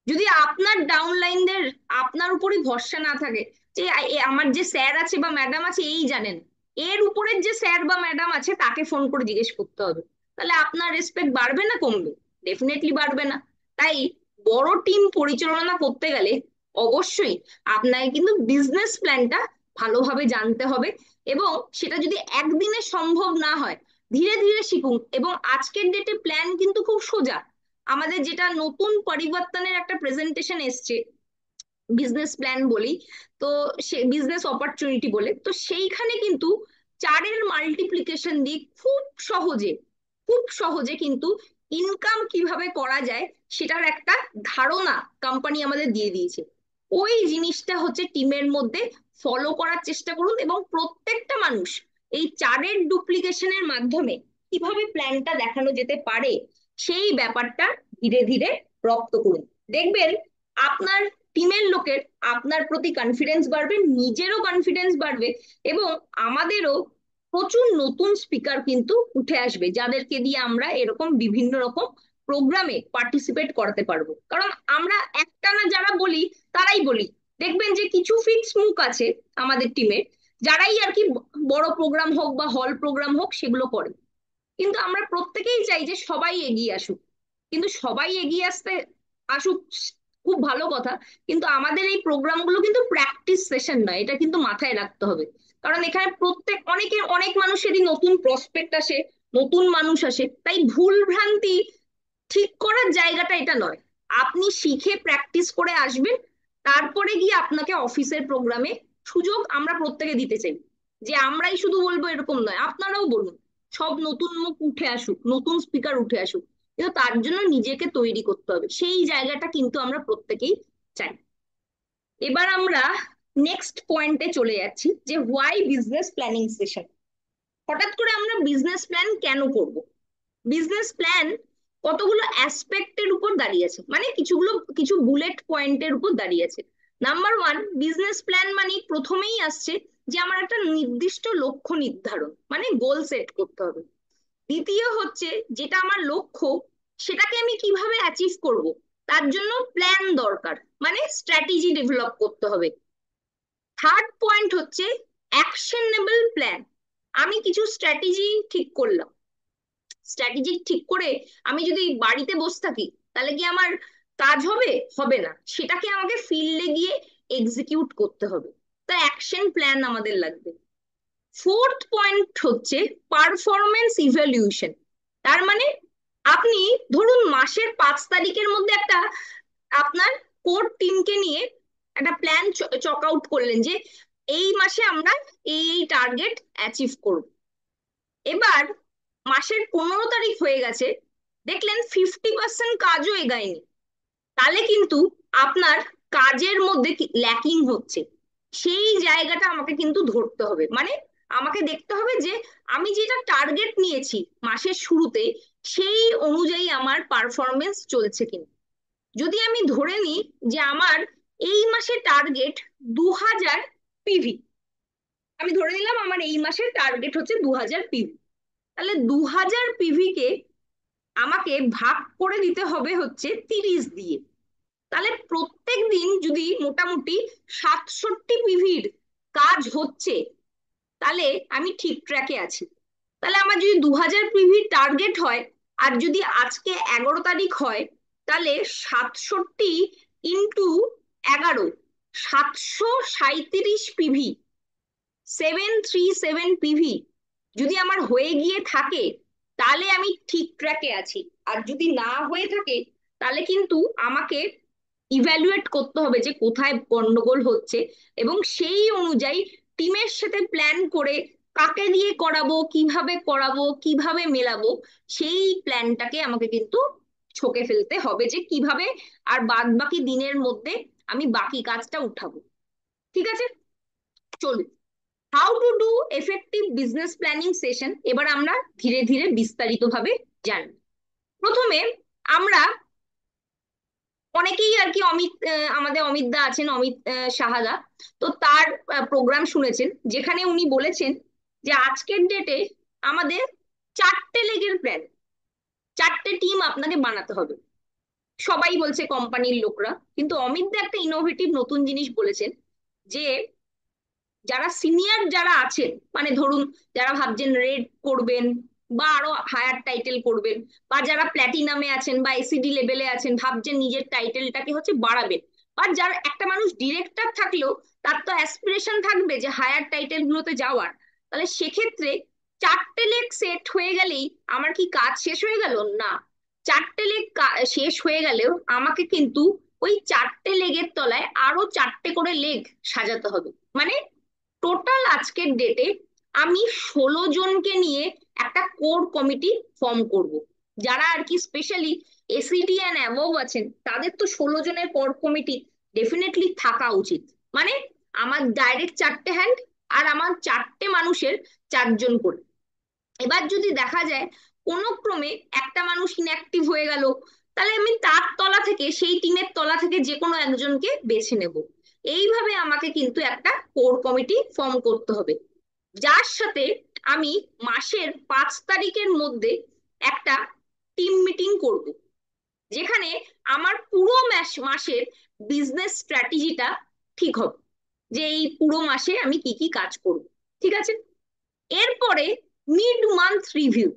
যদি আপনার ডাউনলাইনদের আপনার উপরই ভরসা না থাকে, যে আমার যে স্যার আছে বা ম্যাডাম আছে এই জানেন, এর উপরের যে স্যার বা ম্যাডাম আছে তাকে ফোন করে জিজ্ঞেস করতে হবে, তাহলে আপনার রেসপেক্ট বাড়বে না কমবে? ডেফিনেটলি বাড়বে না। তাই বড় টিম পরিচালনা করতে গেলে অবশ্যই আপনাকে কিন্তু বিজনেস প্ল্যানটা ভালোভাবে জানতে হবে, এবং সেটা যদি একদিনে সম্ভব না হয়, ধীরে ধীরে শিখুন। এবং আজকের ডেটে প্ল্যান কিন্তু খুব সোজা। আমাদের যেটা নতুন পরিবর্তনের একটা প্রেজেন্টেশন এসছে, বিজনেস প্ল্যান বলি, তো সে বিজনেস অপরচুনিটি বলে, তো সেইখানে কিন্তু চারের মাল্টিপ্লিকেশন দিয়ে খুব সহজে কিন্তু ইনকাম কিভাবে করা যায় সেটার একটা ধারণা কোম্পানি আমাদের দিয়ে দিয়েছে। ওই জিনিসটা হচ্ছে টিমের মধ্যে ফলো করার চেষ্টা করুন, এবং প্রত্যেকটা মানুষ এই চারের ডুপ্লিকেশনের মাধ্যমে কিভাবে প্ল্যানটা দেখানো যেতে পারে সেই ব্যাপারটা ধীরে ধীরে রপ্ত করুন। দেখবেন আপনার টিমের লোকের আপনার প্রতি কনফিডেন্স বাড়বে, নিজেরও কনফিডেন্স বাড়বে, এবং আমাদেরও প্রচুর নতুন স্পিকার কিন্তু উঠে আসবে, যাদেরকে দিয়ে আমরা এরকম বিভিন্ন রকম প্রোগ্রামে পার্টিসিপেট করাতে পারবো। কারণ আমরা একটানা যারা বলি তারাই বলি, দেখবেন যে কিছু ফিক্স মুখ আছে আমাদের টিমে, যারাই আর কি বড় প্রোগ্রাম হোক বা হল প্রোগ্রাম হোক সেগুলো করে। কিন্তু আমরা প্রত্যেকেই চাই যে সবাই এগিয়ে আসুক, কিন্তু সবাই এগিয়ে আসুক খুব ভালো কথা, কিন্তু আমাদের এই প্রোগ্রামগুলো কিন্তু প্র্যাকটিস সেশন নয়, এটা কিন্তু মাথায় রাখতে হবে। কারণ এখানে অনেক মানুষেরই নতুন প্রসপেক্ট আসে, নতুন মানুষ আসে, তাই ভুল ভ্রান্তি ঠিক করার জায়গাটা এটা নয়। আপনি শিখে প্র্যাকটিস করে আসবেন, তারপরে গিয়ে আপনাকে অফিসের প্রোগ্রামে সুযোগ আমরা প্রত্যেকে দিতে চাই। যে আমরাই শুধু বলবো এরকম নয়, আপনারাও বলুন, সব নতুন মুখ উঠে আসুক, নতুন স্পিকার উঠে আসুক, কিন্তু তার জন্য নিজেকে তৈরি করতে হবে, সেই জায়গাটা কিন্তু আমরা প্রত্যেকেই চাই। এবার আমরা নেক্সট পয়েন্টে চলে যাচ্ছি, যে হোয়াই বিজনেস প্ল্যানিং সেশন। হঠাৎ করে আমরা বিজনেস প্ল্যান কেন করব? বিজনেস প্ল্যান কতগুলো অ্যাসপেক্টের উপর দাঁড়িয়ে আছে, মানে কিছু বুলেট পয়েন্টের উপর দাঁড়িয়ে আছে। নাম্বার ওয়ান, বিজনেস প্ল্যান মানে প্রথমেই আসছে যে আমার একটা নির্দিষ্ট লক্ষ্য নির্ধারণ, মানে গোল সেট করতে হবে। দ্বিতীয় হচ্ছে, যেটা আমার লক্ষ্য সেটাকে আমি কিভাবে অ্যাচিভ করব, তার জন্য প্ল্যান দরকার, মানে স্ট্র্যাটেজি ডেভেলপ করতে হবে। থার্ড পয়েন্ট হচ্ছে অ্যাকশনেবল প্ল্যান। আমি কিছু স্ট্র্যাটেজি ঠিক করলাম, স্ট্র্যাটেজি ঠিক করে আমি যদি বাড়িতে বসে থাকি, তাহলে কি আমার কাজ হবে? হবে না, সেটাকে আমাকে ফিল্ডে গিয়ে এক্সিকিউট করতে হবে। তো অ্যাকশন প্ল্যান আমাদের লাগবে। ফোর্থ পয়েন্ট হচ্ছে পারফরমেন্স ইভ্যালুয়েশন। তার মানে আপনি ধরুন মাসের 5 তারিখের মধ্যে একটা আপনার কোর টিমকে নিয়ে একটা প্ল্যান চক আউট করলেন, যে এই মাসে আমরা এই টার্গেট অ্যাচিভ করব। এবার মাসের 15 তারিখ হয়ে গেছে, দেখলেন 50% কাজও এগায়নি, তাহলে কিন্তু আপনার কাজের মধ্যে ল্যাকিং হচ্ছে, সেই জায়গাটা আমাকে কিন্তু ধরতে হবে। মানে আমাকে দেখতে হবে যে আমি যেটা টার্গেট নিয়েছি মাসের শুরুতে, সেই অনুযায়ী আমার পারফরমেন্স চলছে কিনা। যদি আমি ধরে নিই যে আমার এই মাসে টার্গেট 2000 পিভি, আমি ধরে নিলাম আমার এই মাসের টার্গেট হচ্ছে 2000 পিভি, তাহলে 2000 পিভি কে আমাকে ভাগ করে দিতে হবে হচ্ছে 30 দিয়ে। তাহলে প্রত্যেক দিন যদি মোটামুটি 67 পিভির কাজ হচ্ছে, তাহলে আমি ঠিক ট্র্যাকে আছি। তাহলে আমার যদি 2000 পিভির টার্গেট হয়, আর যদি আজকে 11 তারিখ হয়, তাহলে 67 × 11, 737 পিভি, 737 পিভি যদি আমার হয়ে গিয়ে থাকে, তাহলে আমি ঠিক ট্র্যাকে আছি। আর যদি না হয়ে থাকে, তাহলে কিন্তু আমাকে ইভ্যালুয়েট করতে হবে যে কোথায় গন্ডগোল হচ্ছে, এবং সেই অনুযায়ী টিমের সাথে প্ল্যান করে কাকে দিয়ে করাবো কিভাবে মেলাবো, সেই প্ল্যানটাকে আমাকে কিন্তু ছকে ফেলতে হবে যে কিভাবে আর বাদ বাকি দিনের মধ্যে আমি বাকি কাজটা উঠাবো। ঠিক আছে, চলুন, how to do effective business planning session এবার আমরা ধীরে ধীরে বিস্তারিতভাবে জানব। প্রথমে আমরা অনেকেই আর কি আমাদের অমিত দা আছেন, অমিত সাহাদা, তো তার প্রোগ্রাম শুনেছেন, যেখানে উনি বলেছেন যে আজকের ডেটে আমাদের 4টে লেগের প্ল্যান, 4টে টিম আপনাকে বানাতে হবে। সবাই বলছে কোম্পানির লোকরা, কিন্তু অমিত দা একটা ইনোভেটিভ নতুন জিনিস বলেছেন, যে যারা সিনিয়র যারা আছেন, মানে ধরুন যারা ভাবছেন রেড করবেন বা আরো হায়ার টাইটেল করবেন, বা যারা প্ল্যাটিনামে আছেন বা এসিডি লেভেলে আছেন, ভাবছেন নিজের টাইটেলটাকে হচ্ছে বাড়াবেন, বা যার একটা মানুষ ডিরেক্টর থাকলেও তার তো অ্যাসপিরেশন থাকবে যে হায়ার টাইটেল গুলোতে যাওয়ার, তাহলে সেক্ষেত্রে 4টে লেগ সেট হয়ে গেলেই আমার কি কাজ শেষ হয়ে গেল? না, 4টে লেগ শেষ হয়ে গেলেও আমাকে কিন্তু ওই 4টে লেগের তলায় আরো 4টে করে লেগ সাজাতে হবে। মানে টোটাল আজকের ডেটে আমি 16 জনকে নিয়ে একটা কোর কমিটি ফর্ম করব। যারা আর কি স্পেশালি এসিডি অ্যান্ড অ্যাবভ আছেন, তাদের তো 16 জনের কোর কমিটি ডেফিনেটলি থাকা উচিত। মানে আমার ডাইরেক্ট 4টে হ্যান্ড, আর আমার 4টে মানুষের 4 জন করে। এবার যদি দেখা যায় কোনো ক্রমে একটা মানুষ ইনঅ্যাক্টিভ হয়ে গেল, তাহলে আমি তার তলা থেকে, সেই টিমের তলা থেকে যে কোনো একজনকে বেছে নেব। এইভাবে আমাকে কিন্তু একটা কোর কমিটি ফর্ম করতে হবে, যার সাথে আমি মাসের 5 তারিখের মধ্যে একটা টিম মিটিং করব, যেখানে আমার পুরো মাসের বিজনেস স্ট্র্যাটেজিটা ঠিক হবে, যে এই পুরো মাসে আমি কি কি কাজ করব। ঠিক আছে, এরপরে মিড মান্থ রিভিউ।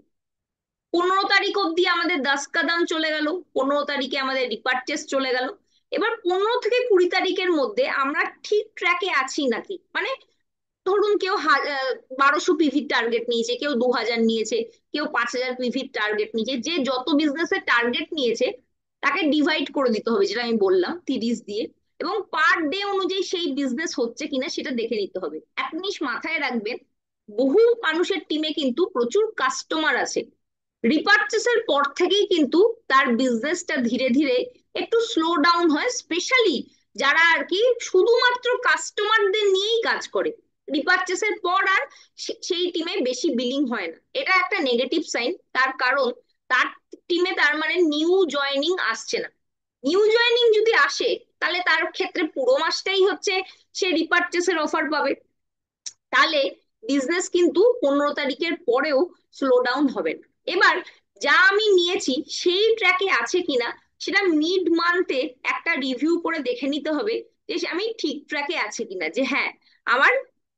15 তারিখ অব্দি আমাদের দাস কাদাম চলে গেল, 15 তারিখে আমাদের রিপারচেস চলে গেল। এবার 15 থেকে 20 তারিখের মধ্যে আমরা ঠিক ট্র্যাকে আছি নাকি, মানে ধরুন কেউ 1200 পিভির টার্গেট নিয়েছে, কেউ 2000 নিয়েছে, কেউ 5000 পিভির টার্গেট নিয়েছে, যে যত বিজনেসের টার্গেট নিয়েছে তাকে ডিভাইড করে দিতে হবে, যেটা আমি বললাম 30 দিয়ে, এবং পার ডে অনুযায়ী সেই বিজনেস হচ্ছে কিনা সেটা দেখে নিতে হবে। এক জিনিস মাথায় রাখবেন, বহু মানুষের টিমে কিন্তু প্রচুর কাস্টমার আছে, রিপারচেসের পর থেকেই কিন্তু তার বিজনেসটা ধীরে ধীরে একটু স্লো ডাউন হয়, স্পেশালি যারা আর কি শুধুমাত্র কাস্টমারদের নিয়েই কাজ করে। রিপারচেসের পর আর সেই টিমে বেশি বিলিং হয় না, এটা একটা নেগেটিভ সাইন। তার কারণ তার টিমে তার মানে নিউ জয়নিং আসছে না। নিউ জয়নিং যদি আসে, তাহলে তার ক্ষেত্রে পুরো মাসটাই হচ্ছে সে রিপারচেসের অফার পাবে, তাহলে বিজনেস কিন্তু 15 তারিখের পরেও স্লো ডাউন হবে না। এবার যা আমি নিয়েছি সেই ট্র্যাকে আছে কিনা, সেটা মিড মান্থে একটা রিভিউ করে দেখে নিতে হবে যে আমি ঠিক ট্র্যাকে আছে কিনা, যে হ্যাঁ আমার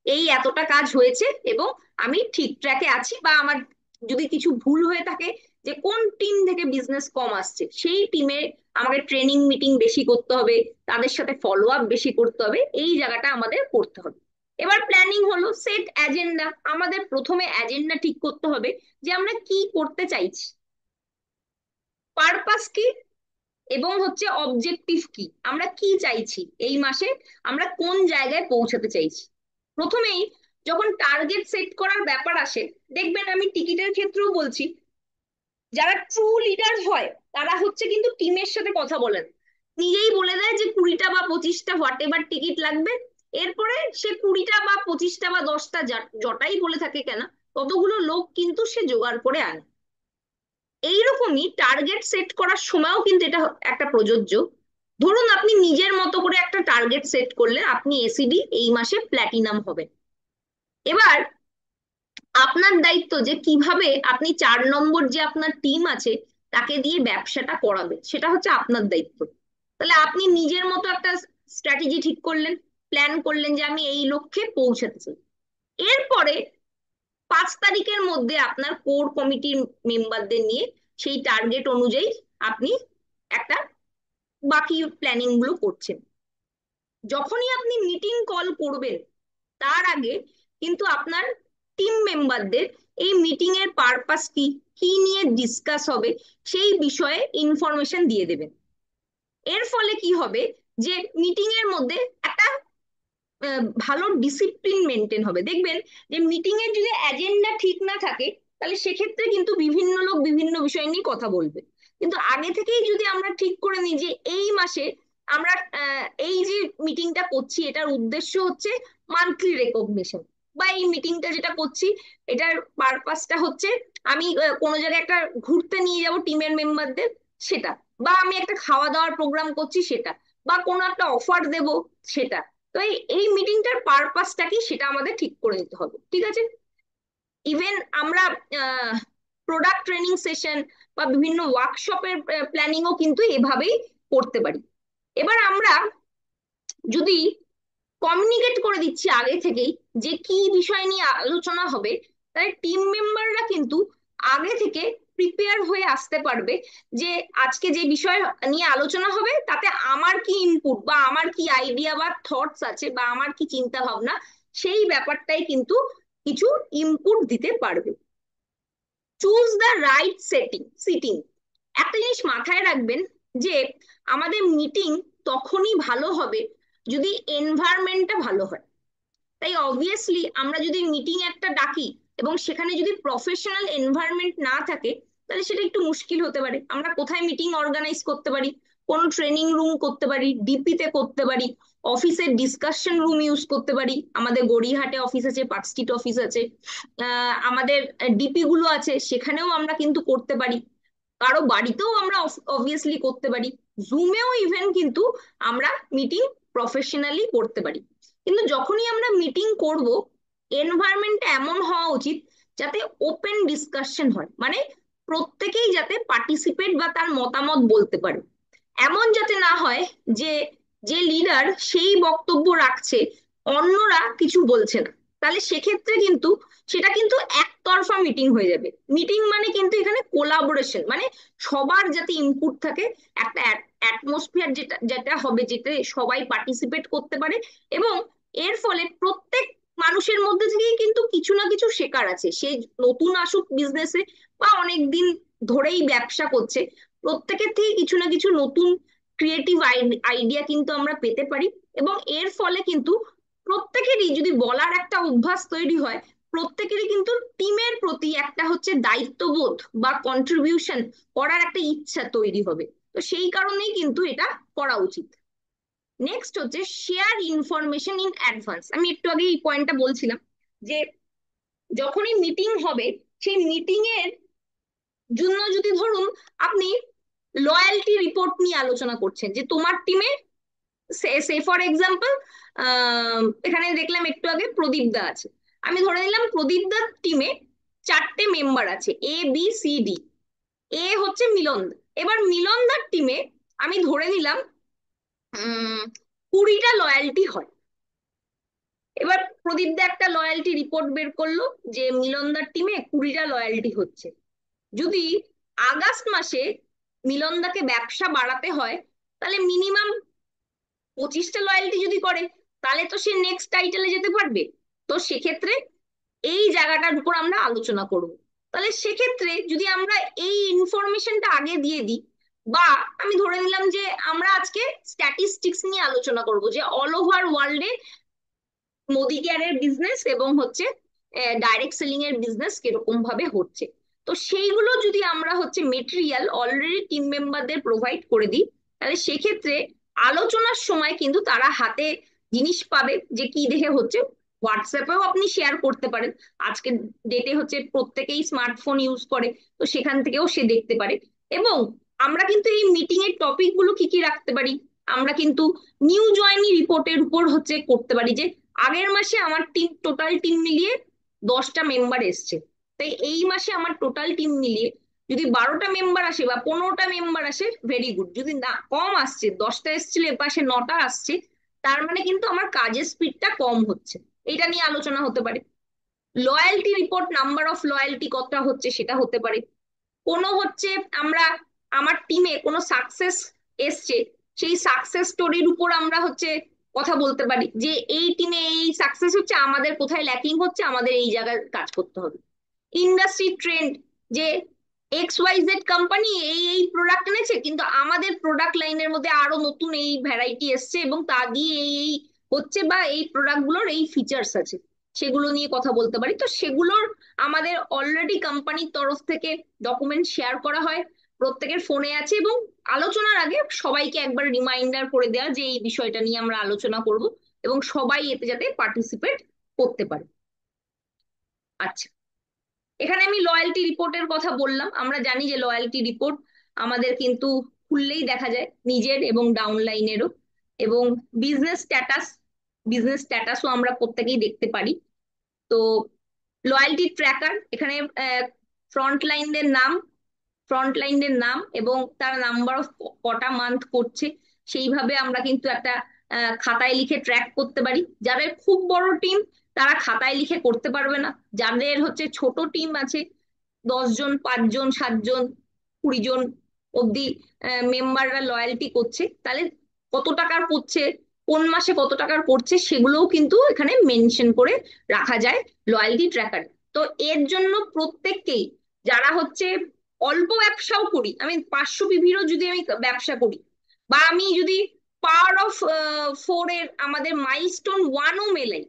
এই এতটা কাজ হয়েছে এবং আমি ঠিক ট্র্যাকে আছি, বা আমার যদি কিছু ভুল হয়ে থাকে, যে কোন টিম থেকে বিজনেস কম আসছে, সেই টিমে আমাকে ট্রেনিং মিটিং বেশি করতে হবে, তাদের সাথে ফলো আপ বেশি করতে হবে, এই জায়গাটা আমাদের করতে হবে। এবার প্ল্যানিং হলো, সেট অ্যাজেন্ডা। আমাদের প্রথমে অ্যাজেন্ডা ঠিক করতে হবে যে আমরা কি করতে চাইছি, পারপাস কি, এবং হচ্ছে অবজেক্টিভ কি, আমরা কি চাইছি এই মাসে, আমরা কোন জায়গায় পৌঁছাতে চাইছি। প্রথমেই যখন টার্গেট সেট করার ব্যাপার আসে, দেখবেন আমি টিকিটের ক্ষেত্রেও বলছি, যারা ট্রু লিডার হয় তারা হচ্ছে কিন্তু টিমের সাথে কথা বলেন, নিজেই বলে দেয় যে 20টা বা 25টা হোয়াট এভার টিকিট লাগবে। এরপরে সে 20টা বা 25টা বা 10টা যটাই বলে থাকে কেন, ততগুলো লোক কিন্তু সে জোগাড় করে আনে। এইরকমই টার্গেট সেট করার সময়ও কিন্তু এটা একটা প্রযোজ্য। ধরুন আপনি নিজের মতো করে একটা টার্গেট সেট করলেন, আপনি এসিডি এই মাসে প্ল্যাটিনাম হবেন। এবার আপনার দায়িত্ব যে কিভাবে আপনি 4 নম্বর যে আপনার টিম আছে তাকে দিয়ে ব্যবসাটা করাবেন, সেটা হচ্ছে আপনার দায়িত্ব। তাহলে আপনি নিজের মতো একটা স্ট্র্যাটেজি ঠিক করলেন, প্ল্যান করলেন যে আমি এই লক্ষ্যে পৌঁছাতে চাই। এরপরে 5 তারিখের মধ্যে আপনার কোর কমিটির মেম্বারদের নিয়ে সেই টার্গেট অনুযায়ী আপনি একটা বাকি প্ল্যানিং গুলো করছেন। যখনই আপনি মিটিং কল করবেন তার আগে কিন্তু আপনার টিম মেম্বারদের এই মিটিং এর পারপাস কি, কি নিয়ে ডিসকাস হবে, সেই বিষয়ে ইনফরমেশন দিয়ে দেবেন। এর ফলে কি হবে, যে মিটিং এর মধ্যে একটা ভালো ডিসিপ্লিন মেনটেন হবে। দেখবেন যে মিটিং এর যদি এজেন্ডা ঠিক না থাকে, তাহলে সেক্ষেত্রে কিন্তু বিভিন্ন লোক বিভিন্ন বিষয় নিয়ে কথা বলবে। কিন্তু আগে থেকেই যদি আমরা ঠিক করে নিই যে এই মাসে আমরা এই যে মিটিংটা করছি এটার উদ্দেশ্য হচ্ছে মান্থলি রেকগনিশন, বা এই মিটিংটা যেটা করছি এটার পারপাসটা হচ্ছে আমি কোনো জায়গায় একটা ঘুরতে নিয়ে যাব টিমের মেম্বারদের, সেটা, বা আমি একটা খাওয়া দাওয়ার প্রোগ্রাম করছি সেটা, বা কোনো একটা অফার দেব সেটা। তো এই মিটিংটার পারপাসটা কি সেটা আমাদের ঠিক করে নিতে হবে, ঠিক আছে? ইভেন আমরা প্রোডাক্ট ট্রেনিং সেশন বা বিভিন্ন ওয়ার্কশপের প্ল্যানিংও কিন্তু এভাবেই করতে পারি। এবার আমরা যদি কমিউনিকেট করে দিচ্ছি আগে থেকেই যে কি বিষয় নিয়ে আলোচনা হবে, তাহলে টিম মেম্বাররা কিন্তু আগে থেকে প্রিপেয়ার হয়ে আসতে পারবে যে আজকে যে বিষয় নিয়ে আলোচনা হবে তাতে আমার কি ইনপুট বা আমার কি আইডিয়া বা থটস আছে বা আমার কি চিন্তা ভাবনা, সেই ব্যাপারটাই কিন্তু কিছু ইনপুট দিতে পারবে। Choose the right sitting. একটা জিনিস মাথায় রাখবেন যে আমাদের মিটিং তখনই ভালো হবে যদি এনভায়রনমেন্টটা ভালো হয়। তাই অবভিয়াসলি আমরা যদি মিটিং একটা ডাকি এবং সেখানে যদি প্রফেশনাল এনভায়রনমেন্ট না থাকে, তাহলে সেটা একটু মুশকিল হতে পারে। আমরা কোথায় মিটিং অর্গানাইজ করতে পারি? কোন ট্রেনিং রুম করতে পারি, ডিপিতে করতে পারি, অফিসের ডিসকাশন রুম ইউজ করতে পারি। আমাদের গড়িয়াহাটে অফিস আছে, পার্ক স্ট্রিট অফিস আছে, আমাদের ডিপি গুলো আছে, সেখানেও আমরা কিন্তু করতে পারি। কারো বাড়িতেও আমরা অবভিয়াসলি করতে পারি। জুমেও ইভেন কিন্তু আমরা মিটিং প্রফেশনালি করতে পারি। কিন্তু যখনই আমরা মিটিং করব, এনভায়রনমেন্টটা এমন হওয়া উচিত যাতে ওপেন ডিসকাশন হয়, মানে প্রত্যেকেই যাতে পার্টিসিপেট বা তার মতামত বলতে পারে। এমন যাতে না হয় যে যে লিডার সেই বক্তব্য রাখছে, অন্যরা কিছু বলছে না। তাহলে সেক্ষেত্রে কিন্তু সেটা কিন্তু একতরফা মিটিং হয়ে যাবে। মিটিং মানে কিন্তু এখানে কোলাবোরেশন, মানে সবার যাতে ইনপুট থাকে, একটা অ্যাটমসফিয়ার যেটা যেটা হবে, যেটা সবাই পার্টিসিপেট করতে পারে। এবং এর ফলে প্রত্যেক মানুষের মধ্যে থেকেই কিন্তু কিছু না কিছু শেখার আছে, সে নতুন আসুক বিজনেসে বা অনেক দিন ধরেই ব্যবসা করছে, প্রত্যেকের থেকে কিছু না কিছু নতুন ক্রিয়েটিভ আইডিয়া কিন্তু আমরা পেতে পারি। এবং এর ফলে কিন্তু প্রত্যেকেরই যদি বলার একটা অভ্যাস তৈরি হয়, প্রত্যেকেরই কিন্তু টিমের প্রতি একটা হচ্ছে দায়িত্ববোধ বা কন্ট্রিবিউশন করার একটা ইচ্ছা তৈরি হবে। তো সেই কারণেই কিন্তু এটা করা উচিত। নেক্সট হচ্ছে শেয়ার ইনফরমেশন ইন অ্যাডভান্স। আমি একটু আগে এই পয়েন্টটা বলছিলাম যে যখনই মিটিং হবে, সেই মিটিং এর জন্য যদি ধরুন আপনি লয়্যালটি রিপোর্ট নিয়ে আলোচনা করছেন, যে তোমার টিমে সে ফর এক্সাম্পল এখানে দেখলাম একটু আগে প্রদীপ দা আছে, আমি ধরে নিলাম প্রদীপ দার টিমে 4টে মেম্বার আছে, ABCD। এ হচ্ছে মিলন দা। এবার মিলন দার টিমে আমি ধরে নিলাম 20টা লয়্যালটি হয়। এবার প্রদীপ দা একটা লয়্যালটি রিপোর্ট বের করলো যে মিলনদার টিমে 20টা লয়্যালটি হচ্ছে। যদি আগস্ট মাসে মিলনদাকে ব্যবসা বাড়াতে হয়, তাহলে মিনিমাম 25টা লয়্যালটি যদি করে, তাহলে তো সে নেক্সট টাইটেলে যেতে পারবে। তো সেক্ষেত্রে এই জায়গাটার উপর আমরা আলোচনা করব। তাহলে সেক্ষেত্রে যদি আমরা এই ইনফরমেশনটা আগে দিয়ে দিই, বা আমি ধরে নিলাম যে আমরা আজকে স্ট্যাটিস্টিক্স নিয়ে আলোচনা করব যে অল ওভার ওয়ার্ল্ডে মোদি কেয়ারের বিজনেস এবং হচ্ছে ডাইরেক্ট সেলিং এর বিজনেস কিরকম ভাবে হচ্ছে। তো সেইগুলো যদি আমরা হচ্ছে মেটেরিয়াল অলরেডি টিম মেম্বারদের প্রোভাইড করে দিই, তাহলে সেক্ষেত্রে আলোচনার সময় কিন্তু তারা হাতে জিনিস পাবে যে কি দেখে হচ্ছে। হোয়াটসঅ্যাপেও আপনি শেয়ার করতে পারেন, আজকের ডেটে হচ্ছে প্রত্যেকেই স্মার্টফোন ইউজ করে, তো সেখান থেকেও সে দেখতে পারে। এবং আমরা কিন্তু এই মিটিং এর টপিক গুলো কি কি রাখতে পারি, আমরা কিন্তু নিউ জয়েনি রিপোর্টের উপর হচ্ছে করতে পারি যে আগের মাসে আমার টিম, টোটাল টিম মিলিয়ে 10টা মেম্বার এসছে, তাই এই মাসে আমার টোটাল টিম মিলিয়ে যদি 12টা মেম্বার আসে বা 15টা মেম্বার আসে ভেরি গুড, যদি না কম আসছে, 10টা এসেছিল এপাশে 9টা আসছে, তার মানে কিন্তু আমার কাজের স্পিডটা কম হচ্ছে, এটা নিয়ে আলোচনা হতে পারে। Loyalty report, number of loyalty কতটা হচ্ছে সেটা হতে পারে। কোনো হচ্ছে আমরা, আমার টিমে কোনো সাকসেস এসছে, সেই সাকসেস স্টোরির উপর আমরা হচ্ছে কথা বলতে পারি যে এই টিমে এই সাকসেস হচ্ছে, আমাদের কোথায় ল্যাকিং হচ্ছে, আমাদের এই জায়গায় কাজ করতে হবে। ইন্ডাস্ট্রি ট্রেন্ড, যে এক্স ওয়াই জেড কোম্পানি এই এই প্রোডাক্ট এনেছে, কিন্তু আমাদের প্রোডাক্ট লাইনের মধ্যে আরো নতুন এই ভ্যারাইটি এসছে এবং তা দিয়ে এই এই হচ্ছে, বা এই প্রোডাক্ট গুলোর এই ফিচার্স আছে, সেগুলো নিয়ে কথা বলতে পারি। তো সেগুলোর আমাদের অলরেডি কোম্পানির তরফ থেকে ডকুমেন্ট শেয়ার করা হয়, প্রত্যেকের ফোনে আছে, এবং আলোচনার আগে সবাইকে একবার রিমাইন্ডার করে দেওয়া যে এই বিষয়টা নিয়ে আমরা আলোচনা করব, এবং সবাই এতে যাতে পার্টিসিপেট করতে পারে। আচ্ছা, এখানে আমি লয়্যালটি রিপোর্টের কথা বললাম, আমরা জানি যে লয়্যালটি রিপোর্ট আমাদের কিন্তু খুললেই দেখা যায়, নিজের এবং ডাউনলাইনেরও। এবং বিজনেস স্ট্যাটাস, বিজনেস স্ট্যাটাসও আমরা প্রত্যেকেই দেখতে পারি। তো লয়্যালটি ট্র্যাকার, এখানে ফ্রন্টলাইনদের নাম, ফ্রন্টলাইনদের নাম এবং তার নাম্বার অফ কটা মান্থ করছে, সেইভাবে আমরা কিন্তু একটা খাতায় লিখে ট্র্যাক করতে পারি। যাদের খুব বড় টিম তারা খাতায় লিখে করতে পারবে না, যাদের হচ্ছে ছোট টিম আছে, 10 জন, 5 জন, 7 জন, 20 জন অব্দি মেম্বাররা লয়্যালটি করছে, তাহলে কত টাকার পড়ছে, কোন মাসে কত টাকার পড়ছে, সেগুলোও কিন্তু এখানে মেনশন করে রাখা যায় লয়্যালটি ট্র্যাকার। তো এর জন্য প্রত্যেককেই, যারা হচ্ছে অল্প ব্যবসাও করি, আমি 500 পিভিরও যদি আমি ব্যবসা করি, বা আমি যদি পাওয়ার অফ 4 এর আমাদের মাইলস্টোন 1ও মেলাই,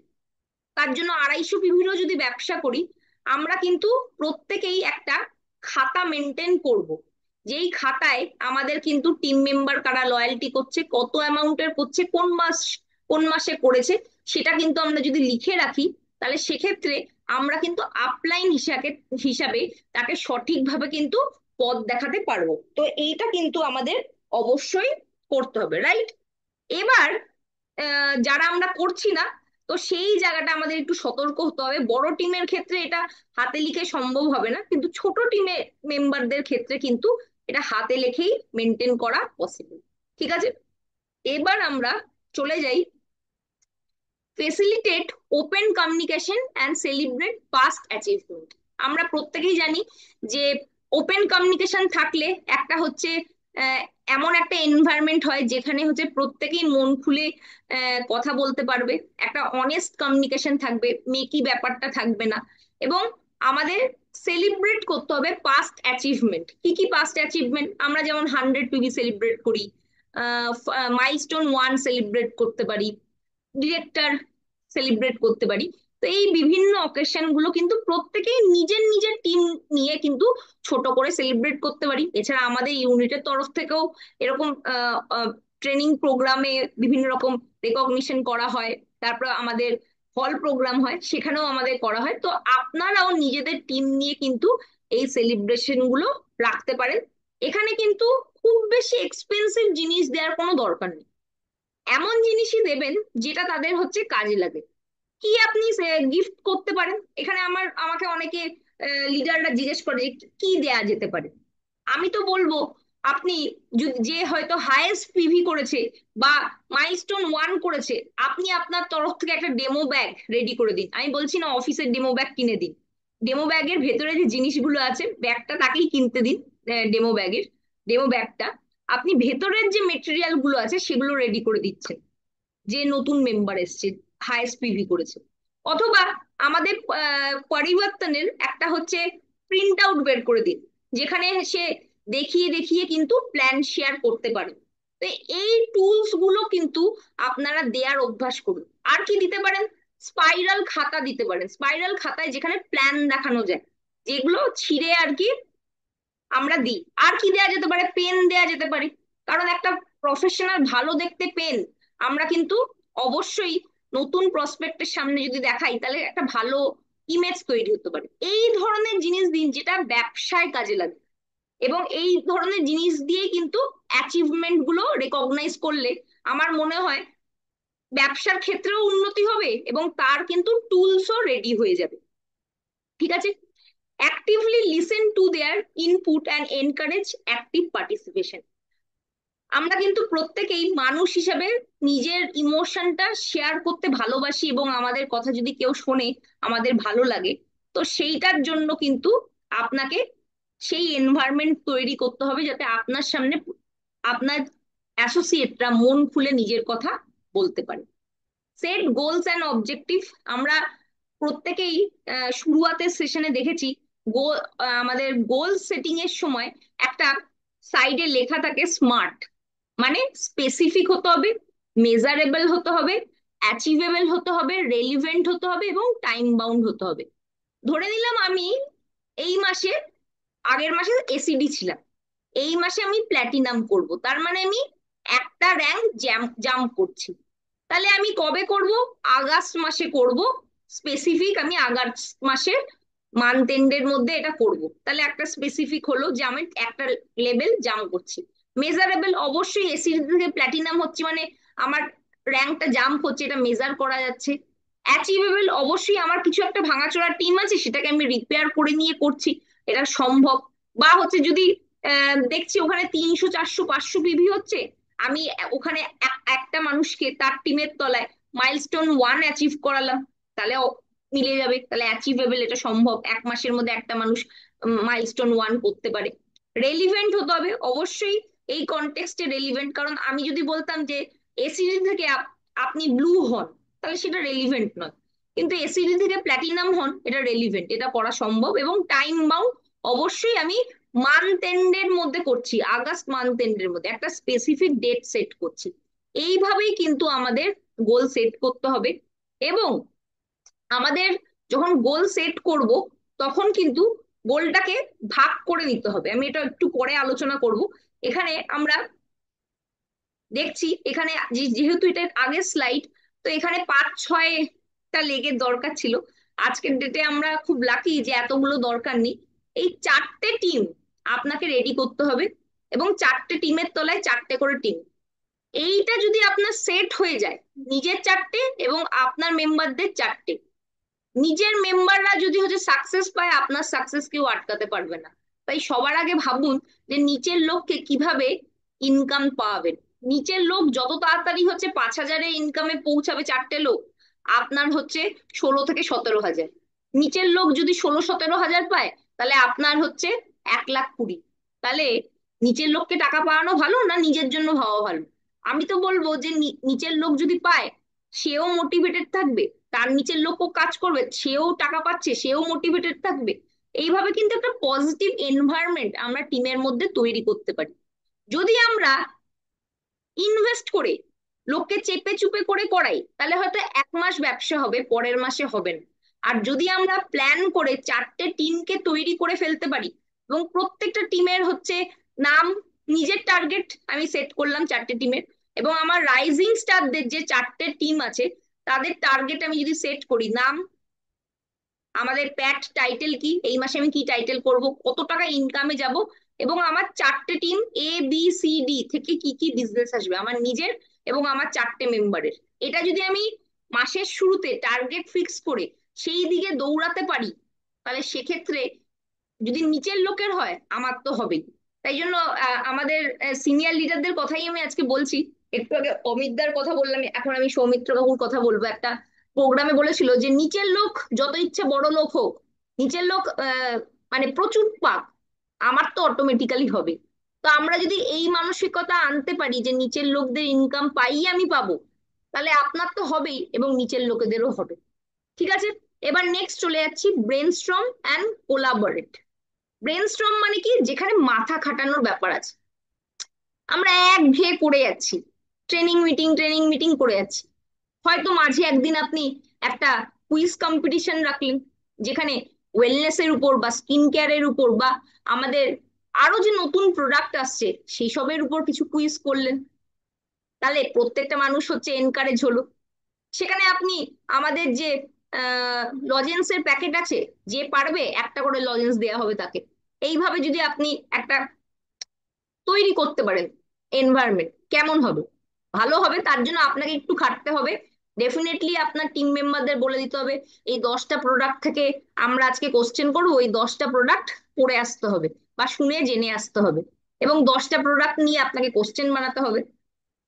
তার জন্য 250 পিভিরও যদি ব্যবসা করি, আমরা কিন্তু প্রত্যেকেই একটা খাতা মেনটেন করব, যেই খাতায় আমাদের কিন্তু টিম মেম্বার কারা লয়্যালটি করছে, কত অ্যামাউন্টের করছে, কোন মাস, কোন মাসে করেছে, সেটা কিন্তু আমরা যদি লিখে রাখি, তাহলে সেক্ষেত্রে আমরা কিন্তু আপলাইন হিসাবে হিসাবে তাকে সঠিকভাবে কিন্তু পথ দেখাতে পারবো। তো এইটা কিন্তু আমাদের অবশ্যই করতে হবে, রাইট? এবার যারা আমরা করছি না, তো সেই জায়গাটা আমাদের একটু সতর্ক হতে হবে। বড় টিমের ক্ষেত্রে এটা হাতে লিখে সম্ভব হবে না, কিন্তু ছোট টিমে মেম্বারদের ক্ষেত্রে কিন্তু এটা হাতে লিখেই মেনটেন করা পসিবল। ঠিক আছে, এবার আমরা চলে যাই, facilitate open communication and celebrate past achievement. আমরা প্রত্যেকেই জানি যে ওপেন কমিউনিকেশন থাকলে একটা হচ্ছে আহ, এমন একটা এনভায়রনমেন্ট হয় যেখানে হচ্ছে প্রত্যেকেই মন খুলে কথা বলতে পারবে, একটা অনেস্ট কমিউনিকেশন থাকবে, মেকি ব্যাপারটা থাকবে না। এবং আমাদের সেলিব্রেট করতে হবে পাস্ট অ্যাচিভমেন্ট। কি কি পাস্ট অ্যাচিভমেন্ট? আমরা যেমন 100 পিভি সেলিব্রেট করি, মাইলস্টোন 1 সেলিব্রেট করতে পারি, ডিরেক্টর সেলিব্রেট করতে পারি। তো এই বিভিন্ন অকেশন গুলো কিন্তু প্রত্যেকেই নিজের নিজের টিম নিয়ে কিন্তু ছোট করে সেলিব্রেট করতে পারি। এছাড়া আমাদের ইউনিটের তরফ থেকেও এরকম ট্রেনিং প্রোগ্রামে বিভিন্ন রকম রেকগনিশন করা হয়, তারপর আমাদের হল প্রোগ্রাম হয়, সেখানেও আমাদের করা হয়। তো আপনারাও নিজেদের টিম নিয়ে কিন্তু এই সেলিব্রেশন গুলো রাখতে পারেন। এখানে কিন্তু খুব বেশি এক্সপেন্সিভ জিনিস দেওয়ার কোনো দরকার নেই, এমন জিনিসই দেবেন যেটা তাদের হচ্ছে কাজে লাগে। কি আপনি গিফট করতে পারেন, এখানে আমাকে অনেকে লিডাররা জিজ্ঞেস করে যে কি দেয়া যেতে পারে। আমি তো বলবো, আপনি যদি, যে হয়তো হাইয়েস্ট পিভি করেছে বা মাইলস্টোন 1 করেছে, আপনি আপনার তরফ থেকে একটা ডেমো ব্যাগ রেডি করে দিন। আমি বলছি না অফিসের ডেমো ব্যাগ কিনে দিন, ডেমো ব্যাগের ভেতরে যে জিনিসগুলো আছে ব্যাগটা তাকেই কিনতে দিন, ডেমো ব্যাগের, ডেমো ব্যাগটা আপনি ভেতরের যে মেটেরিয়াল গুলো আছে সেগুলো রেডি করে দিচ্ছেন, যে নতুন মেম্বার এসছে, হাইয়েস্ট পিভি করেছে। অথবা আমাদের পরিবর্তনের একটা হচ্ছে প্রিন্ট আউট বের করে দিন, যেখানে সে দেখিয়ে দেখিয়ে কিন্তু প্ল্যান শেয়ার করতে পারে। তো এই টুলস গুলো কিন্তু আপনারা দেয়ার অভ্যাস করুন। আর কি দিতে পারেন? স্পাইরাল খাতা দিতে পারেন, স্পাইরাল খাতায় যেখানে প্ল্যান দেখানো যায়, যেগুলো ছিঁড়ে আর কি আমরা দিই। আর কি দেয়া যেতে পারে? পেন দেয়া যেতে পারে, কারণ একটা প্রফেশনাল ভালো দেখতে পেন আমরা কিন্তু অবশ্যই নতুন প্রসপেক্টের সামনে যদি দেখাই তাহলে একটা ভালো ইমেজ তৈরি হতে পারে। এই ধরনের জিনিস দিন যেটা ব্যবসায় কাজে লাগে, এবং এই ধরনের জিনিস দিয়েই কিন্তু অ্যাচিভমেন্ট গুলো রেকগনাইজ করলে আমার মনে হয় ব্যবসার ক্ষেত্রেও উন্নতি হবে এবং তার কিন্তু টুলসও রেডি হয়ে যাবে। ঠিক আছে? Actively listen to their input and encourage active participation. আমরা কিন্তু প্রত্যেকেই মানুষ হিসেবে নিজের ইমোশনটা শেয়ার করতে ভালোবাসি, এবং আমাদের কথা যদি কেউ শোনে আমাদের ভালো লাগে। তো সেইটার জন্য কিন্তু আপনাকে সেই এনভায়রনমেন্ট তৈরি করতে হবে যাতে আপনার সামনে আপনার অ্যাসোসিয়েটরা মন খুলে নিজের কথা বলতে পারে। Set goals and objective. আমরা প্রত্যেকেই শুরুয়াতের সেশনে দেখেছি গোল, আমাদের গোল সেটিং এর সময় একটা সাইডে লেখা থাকে স্মার্ট, মানে স্পেসিফিক হতে হবে, মেজারেবল হতে হবে, অ্যাচিভেবল হতে হবে, রেলিভেন্ট হতে হবে এবং টাইম বাউন্ড হতে হবে। ধরে নিলাম আমি এই মাসে, আগের মাসে এসিডি ছিলাম, এই মাসে আমি প্ল্যাটিনাম করব, তার মানে আমি একটা র্যাঙ্ক জাম্প করছি। তাহলে আমি কবে করব? আগস্ট মাসে করব। স্পেসিফিক আমি আগস্ট মাসের মান্থ এন্ডের মধ্যে এটা করব, তাহলে একটা স্পেসিফিক হলো যে আমি একটা লেভেল জাম্প করছি। মেজারেবল, অবশ্যই এসি থেকে প্ল্যাটিনাম হচ্ছে মানে আমার র্যাঙ্কটা জাম্প হচ্ছে, এটা মেজার করা যাচ্ছে। অ্যাচিভেবল, অবশ্যই আমার কিছু একটা ভাঙাচোরা টিম আছে সেটাকে আমি রিপেয়ার করে নিয়ে করছি, এটা সম্ভব। বা হচ্ছে যদি দেখছি ওখানে 300 400 500 পিভি হচ্ছে, আমি ওখানে একটা মানুষকে তার টিমের তলায় মাইলস্টোন 1 অ্যাচিভ করালাম, তাহলে মিলে যাবে, তাহলে অ্যাচিভেবল, এটা সম্ভব, এক মাসের মধ্যে একটা মানুষ মাইলস্টোন 1 করতে পারে। রেলিভেন্ট হতে হবে, অবশ্যই এই কনটেক্সটে রেলিভেন্ট, কারণ আমি যদি বলতাম যে এসিডি থেকে আপনি ব্লু হন, তাহলে সেটা রেলিভেন্ট নয়, কিন্তু এসিডি থেকে প্ল্যাটিনাম হন, এটা রেলিভেন্ট, এটা করা সম্ভব। এবং টাইম বাউন্ড, অবশ্যই আমি মান্থ এন্ডের মধ্যে করছি, আগস্ট মান্থ এন্ডের মধ্যে একটা স্পেসিফিক ডেট সেট করছি। এইভাবেই কিন্তু আমাদের গোল সেট করতে হবে। এবং আমাদের যখন গোল সেট করব তখন কিন্তু গোলটাকে ভাগ করে নিতে হবে, আমি এটা একটু পরে আলোচনা করব। এখানে আমরা দেখছি, এখানে যেহেতু এটা আগের স্লাইড, তো এখানে 5 6টা লেগের দরকার ছিল। আজকের ডেটে আমরা খুব লাকি যে এতগুলো দরকার নেই। এই 4টে টিম আপনাকে রেডি করতে হবে, এবং 4টে টিমের তলায় 4টে করে টিম। এইটা যদি আপনার সেট হয়ে যায়, নিজের 4টে এবং আপনার মেম্বারদের 4টে, নিজের মেম্বাররা যদি হচ্ছে সাকসেস পায়, আপনার সাকসেস কেউ আটকাতে পারবে না। তাই সবার আগে ভাবুন যে নিচের লোককে কিভাবে ইনকাম পাওয়াবেন। নিচের লোক যত তাড়াতাড়ি হচ্ছে 5,000-এ ইনকামে পৌঁছাবে, 4টে লোক, আপনার হচ্ছে 16 থেকে 17 হাজার। নিচের লোক যদি 16 17 হাজার পায়, তাহলে আপনার হচ্ছে 1,20,000। তাহলে নিচের লোককে টাকা পাওয়ানো ভালো না নিজের জন্য ভাবা ভালো? আমি তো বলবো যে নিচের লোক যদি পায়, সেও মোটিভেটেড থাকবে, তার নিচের লোকও কাজ করবে, সেও টাকা পাচ্ছে, সেও মোটিভেটেড থাকবে। এইভাবে কিন্তু একটা পজিটিভ এনভায়রনমেন্ট আমরা টিমের মধ্যে তৈরি করতে পারি। যদি আমরা ইনভেস্ট করে লোককে চেপে চুপে করে করাই, তাহলে হয়তো 1 মাস ব্যবসা হবে, পরের মাসে হবে না। আর যদি আমরা প্ল্যান করে 4টে টিমকে তৈরি করে ফেলতে পারি, এবং প্রত্যেকটা টিমের হচ্ছে নাম, নিজের টার্গেট আমি সেট করলাম 4টে টিমের, এবং আমার রাইজিং স্টারদের যে 4টে টিম আছে তাদের টার্গেট আমি যদি সেট করি, নাম, আমাদের প্যাট টাইটেল কি, এই মাসে আমি কি টাইটেল করব, কত টাকা ইনকামে যাব, এবং আমার 4টে টিম ABCD থেকে কি কি বিজনেস আসবে আমার নিজের এবং আমার 4টে মেম্বারের, এটা যদি আমি মাসের শুরুতে টার্গেট ফিক্স করে সেই দিকে দৌড়াতে পারি, তাহলে সেক্ষেত্রে যদি নিচের লোকের হয় আমার তো হবেই। তাই জন্য আমাদের সিনিয়র লিডারদের কথাই আমি আজকে বলছি। একটু আগে অমিতদার কথা বললাম, এখন আমি সৌমিত্র বাবুর কথা বলবো। একটা প্রোগ্রামে বলেছিল যে নিচের লোক যত ইচ্ছে বড় লোক হোক, নিচের লোক মানে প্রচুর পাক, আমার তো অটোমেটিক্যালি হবে। তো আমরা যদি এই মানসিকতা আনতে পারি যে নিচের লোকদের ইনকাম পাই আমি পাবো, তাহলে আপনার তো হবেই এবং নিচের লোকেদেরও হবে। ঠিক আছে? এবার নেক্সট চলে যাচ্ছি ব্রেনস্টর্ম অ্যান্ড কোলাবরেট। ব্রেনস্টর্ম মানে কি? যেখানে মাথা খাটানোর ব্যাপার আছে। আমরা একঘেয়ে করে যাচ্ছি, ট্রেনিং মিটিং করে যাচ্ছি। হয়তো মাঝে একদিন আপনি একটা কুইজ কম্পিটিশন রাখলেন, যেখানে ওয়েলনেস এর উপর বা স্কিন কেয়ারের উপর বা আমাদের আরো যে নতুন প্রোডাক্ট আসছে সেই সবের উপর কিছু কুইজ করলেন। তাহলে প্রত্যেকটা মানুষ হচ্ছে এনকারেজ হলো। সেখানে আপনি আমাদের যে লজেন্সের প্যাকেট আছে, যে পারবে একটা করে লজেন্স দেওয়া হবে তাকে। এইভাবে যদি আপনি একটা তৈরি করতে পারেন এনভায়রনমেন্ট, কেমন হবে? ভালো হবে। তার জন্য আপনাকে একটু খাটতে হবে। ডেফিনেটলি আপনার টিম মেম্বারদের বলে দিতে হবে এই 10টা প্রোডাক্ট থেকে আমরা আজকে কোশ্চেন করবো, ওই 10টা প্রোডাক্ট পড়ে আসতে হবে বা শুনে জেনে আসতে হবে, এবং 10টা প্রোডাক্ট নিয়ে আপনাকে কোশ্চেন বানাতে হবে।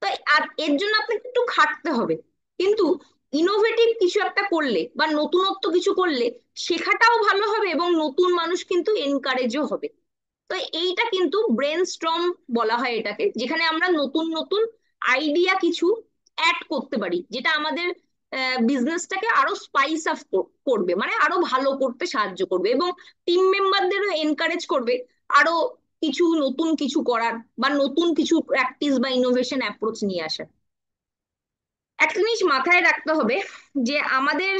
তো আর এর জন্য আপনাকে একটু খাটতে হবে। কিন্তু ইনোভেটিভ কিছু একটা করলে বা নতুনত্ব কিছু করলে শেখাটাও ভালো হবে এবং নতুন মানুষ কিন্তু এনকারেজও হবে। তো এইটা কিন্তু ব্রেন স্টর্ম বলা হয় এটাকে, যেখানে আমরা নতুন নতুন আইডিয়া কিছু অ্যাড করতে পারি, যেটা আমাদের বিজনেসটাকে আরো স্পাইস আপ করবে, মানে আরো ভালো করতে সাহায্য করবে এবং টিম মেম্বারদেরও এনকারেজ করবে আরো কিছু নতুন কিছু করার বা নতুন কিছু প্র্যাকটিস বা ইনোভেশন অ্যাপ্রোচ নিয়ে আসার। একটা জিনিস মাথায় রাখতে হবে যে আমাদের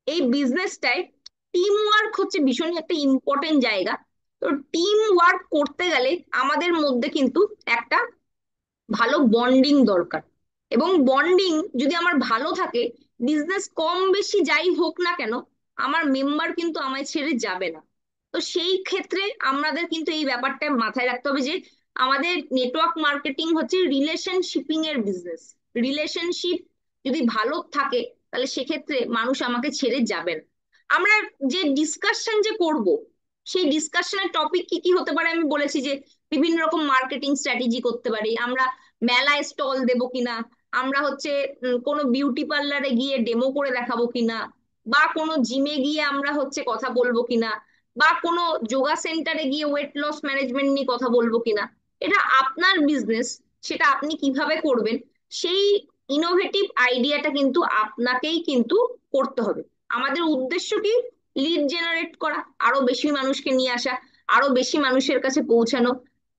এই বিজনেসটায় টিম ওয়ার্ক হচ্ছে ভীষণ একটা ইম্পর্টেন্ট জায়গা। তো টিম ওয়ার্ক করতে গেলে আমাদের মধ্যে কিন্তু একটা ভালো বন্ডিং দরকার, এবং বন্ডিং যদি আমার ভালো থাকে, বিজনেস কম বেশি যাই হোক না কেন, আমার মেম্বার কিন্তু আমায় ছেড়ে যাবে না। তো সেই ক্ষেত্রে আমাদের কিন্তু এই ব্যাপারটা মাথায় রাখতে হবে যে আমাদের নেটওয়ার্ক মার্কেটিং হচ্ছে রিলেশনশিপিং এর বিজনেস। রিলেশনশিপ যদি ভালো থাকে, তাহলে সেক্ষেত্রে মানুষ আমাকে ছেড়ে যাবে না। আমরা যে ডিসকাশন যে করব, সেই ডিসকাশনের টপিক কি কি হতে পারে আমি বলেছি যে বিভিন্ন রকম মার্কেটিং স্ট্র্যাটেজি করতে পারি আমরা, মেলায় স্টল দেবো কিনা, আমরা হচ্ছে কোনো বিউটি পার্লারে গিয়ে ডেমো করে দেখাবো কিনা, বা কোনো জিমে গিয়ে আমরা হচ্ছে কথা বলবো কিনা, বা কোনো যোগা সেন্টারে গিয়ে ওয়েট লস ম্যানেজমেন্ট নিয়ে কথা বলবো কিনা। এটা আপনার বিজনেস, সেটা আপনি কিভাবে করবেন, সেই ইনোভেটিভ আইডিয়াটা কিন্তু আপনাকেই কিন্তু করতে হবে। আমাদের উদ্দেশ্য কি? লিড জেনারেট করা, আরো বেশি মানুষকে নিয়ে আসা, আরো বেশি মানুষের কাছে পৌঁছানো,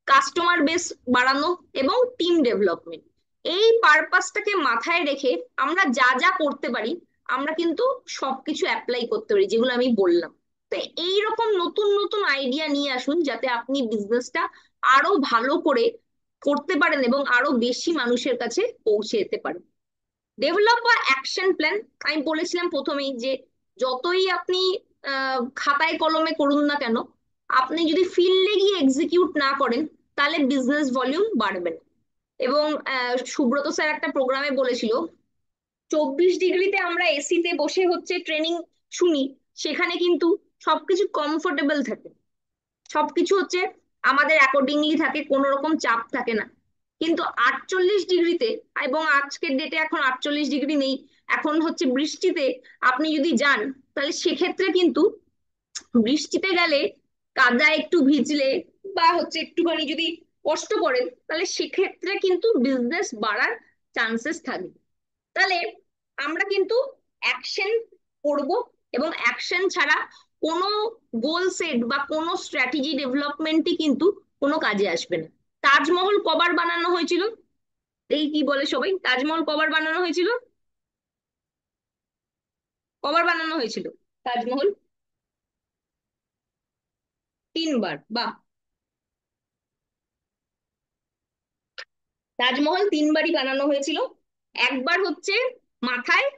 কাস্টমার বেস বাড়ানো এবং টিম ডেভেলপমেন্ট। এই পারপাসটাকে মাথায় রেখে আমরা যা যা করতে পারি, আমরা কিন্তু সবকিছু অ্যাপ্লাই করতে পারি যেগুলো আমি বললাম। তো এইরকম নতুন নতুন আইডিয়া নিয়ে আসুন, যাতে আপনি বিজনেসটা আরো ভালো করে করতে পারেন এবং আরো বেশি মানুষের কাছে পৌঁছে যেতে পারেন। ডেভেলপ বা অ্যাকশন প্ল্যান, আমি বলেছিলাম প্রথমেই যে যতই আপনি খাতায় কলমে করুন না কেন, আপনি যদি ফিল্ডে গিয়ে এক্সিকিউট না করেন, তাহলে বিজনেস ভলিউম বাড়বে না। এবং সুব্রত স্যার একটা প্রোগ্রামে বলেছিল 24 ডিগ্রিতে আমরা এসিতে বসে হচ্ছে ট্রেনিং শুনি, সেখানে কিন্তু সবকিছু কমফোর্টেবল থাকে, সবকিছু হচ্ছে আমাদের অ্যাকর্ডিংলি থাকে, কোনো রকম চাপ থাকে না। কিন্তু 48 ডিগ্রিতে, এবং আজকের ডেটে এখন 48 ডিগ্রি নেই, এখন হচ্ছে বৃষ্টিতে আপনি যদি যান, তাহলে সেক্ষেত্রে কিন্তু বৃষ্টিতে গেলে কাদায় একটু ভিজলে বা হচ্ছে একটুখানি যদি কষ্ট করেন, তাহলে সেক্ষেত্রে কিন্তু বিজনেস বাড়ার চান্সেস থাকে। তাহলে আমরা কিন্তু অ্যাকশন করব, এবং অ্যাকশন ছাড়া কোনো গোল সেট বা কোনো স্ট্র্যাটেজি ডেভেলপমেন্টই কিন্তু কোনো কাজে আসবে না। তাজমহল কবার বানানো হয়েছিল? এই কি বলে সবাই, তাজমহল কবার বানানো হয়েছিল? কবার বানানো হয়েছিল তাজমহল? 3বার। বাহ! তাজমহল 3বারই বানানো হয়েছিল। একবার হচ্ছে মাথায়,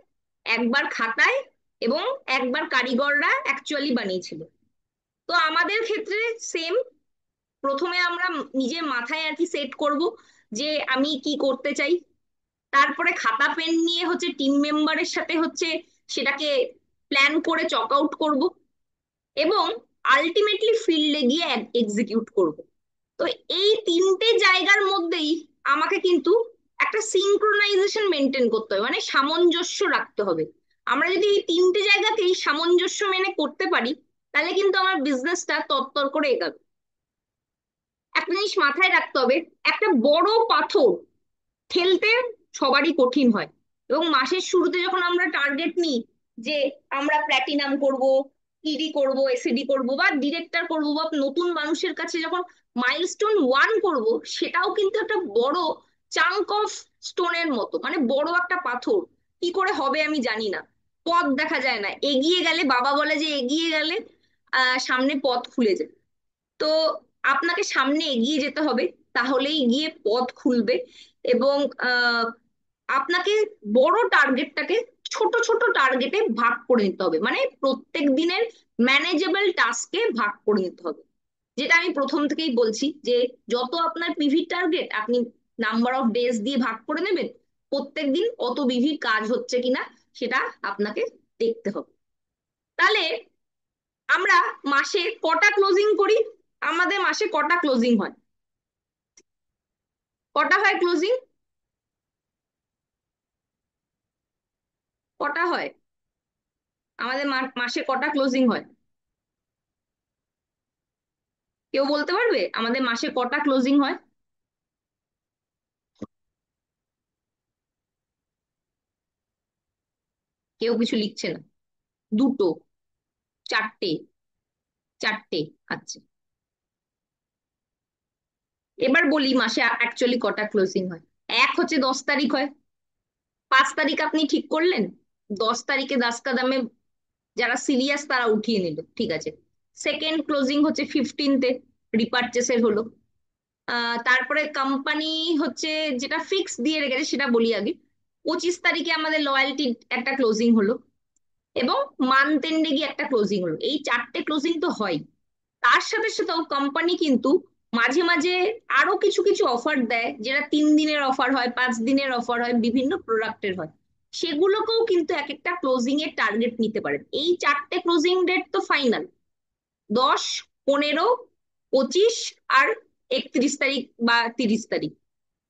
একবার খাতায়, এবং একবার কারিগররা অ্যাকচুয়ালি বানিয়েছিল। তো আমাদের ক্ষেত্রে সেম, প্রথমে আমরা নিজের মাথায় আর কি সেট করব যে আমি কি করতে চাই, তারপরে খাতা পেন নিয়ে হচ্ছে টিম মেম্বারের সাথে হচ্ছে সেটাকে প্ল্যান করে চক আউট করব, এবং আলটিমেটলি ফিল্ডে গিয়ে এক্সিকিউট করব। তো এই 3টে জায়গার মধ্যেই আমাকে কিন্তু একটা সিঙ্ক্রোনাইজেশন মেনটেন করতে হবে, মানে সামঞ্জস্য রাখতে হবে। আমরা যদি এই 3টে জায়গাতেই সামঞ্জস্য মেনে করতে পারি, তাহলে কিন্তু আমার বিজনেসটা তরতর করে এগাবে। একটা জিনিস মাথায় রাখতে হবে, একটা বড় পাথর ঠেলতে সবারই কঠিন হয়, এবং মাসের শুরুতে যখন আমরা টার্গেট নিই যে আমরা প্ল্যাটিনাম করব, ইডি করব, এসিডি করব, বা ডিরেক্টর করব, বা নতুন মানুষের কাছে যখন মাইলস্টোন 1 করব, সেটাও কিন্তু একটা বড় চাঙ্ক অফ স্টোনের মতো, মানে বড় একটা পাথর। কি করে হবে আমি জানি না, পথ দেখা যায় না, এগিয়ে গেলে বাবা বলে যে এগিয়ে গেলে সামনে পথ খুলে যায়। তো আপনাকে সামনে এগিয়ে যেতে হবে, তাহলেই গিয়ে পথ খুলবে। এবং আহ, আপনাকে বড় টার্গেটটাকে ছোট ছোট টার্গেটে ভাগ করে নিতে হবে, মানে প্রত্যেক দিনের ম্যানেজেবল টাস্কে ভাগ করে নিতে হবে। যেটা আমি প্রথম থেকেই বলছি যে যত আপনার পিভি টার্গেট আপনি নাম্বার অফ ডেজ দিয়ে ভাগ করে নেবেন, প্রত্যেক দিন অত বিভি কাজ হচ্ছে কিনা সেটা আপনাকে দেখতে হবে। তাহলে আমরা মাসে কটা ক্লোজিং করি? আমাদের মাসে কটা ক্লোজিং হয়? কটা হয় ক্লোজিং? কটা হয় আমাদের মাসে কটা ক্লোজিং হয়? কেউ বলতে পারবে আমাদের মাসে কটা ক্লোজিং হয়? কেউ কিছু লিখছে না। দুটো? চারটে? চারটে? আচ্ছা, এবার বলি মাসে অ্যাকচুয়ালি কটা ক্লোজিং হয়। এক হচ্ছে 10 তারিখ হয়। 5 তারিখ আপনি ঠিক করলেন, 10 তারিখে দাসকা দামে যারা সিরিয়াস তারা উঠিয়ে নিল, ঠিক আছে। সেকেন্ড ক্লোজিং হচ্ছে 15তে, রিপারচেসের হলো। তারপরে কোম্পানি হচ্ছে যেটা ফিক্স দিয়ে রেখেছে সেটা বলি আগে, 25 তারিখে আমাদের লয়্যালটি একটা ক্লোজিং হলো, এবং মান্থ এন্ডে গিয়ে একটা ক্লোজিং হলো। এই চারটে ক্লোজিং তো হয়। তার সাথে সাথেও কোম্পানি কিন্তু মাঝে মাঝে আরো কিছু কিছু অফার দেয়, যেটা 3 দিনের অফার হয়, 5 দিনের অফার হয়, বিভিন্ন প্রোডাক্টের হয়। সেগুলোকেও কিন্তু এক একটা ক্লোজিং এর টার্গেট নিতে পারেন। এই চারটে ক্লোজিং ডেট তো ফাইনাল, 10, 15, 25 আর 31 তারিখ বা 30 তারিখ।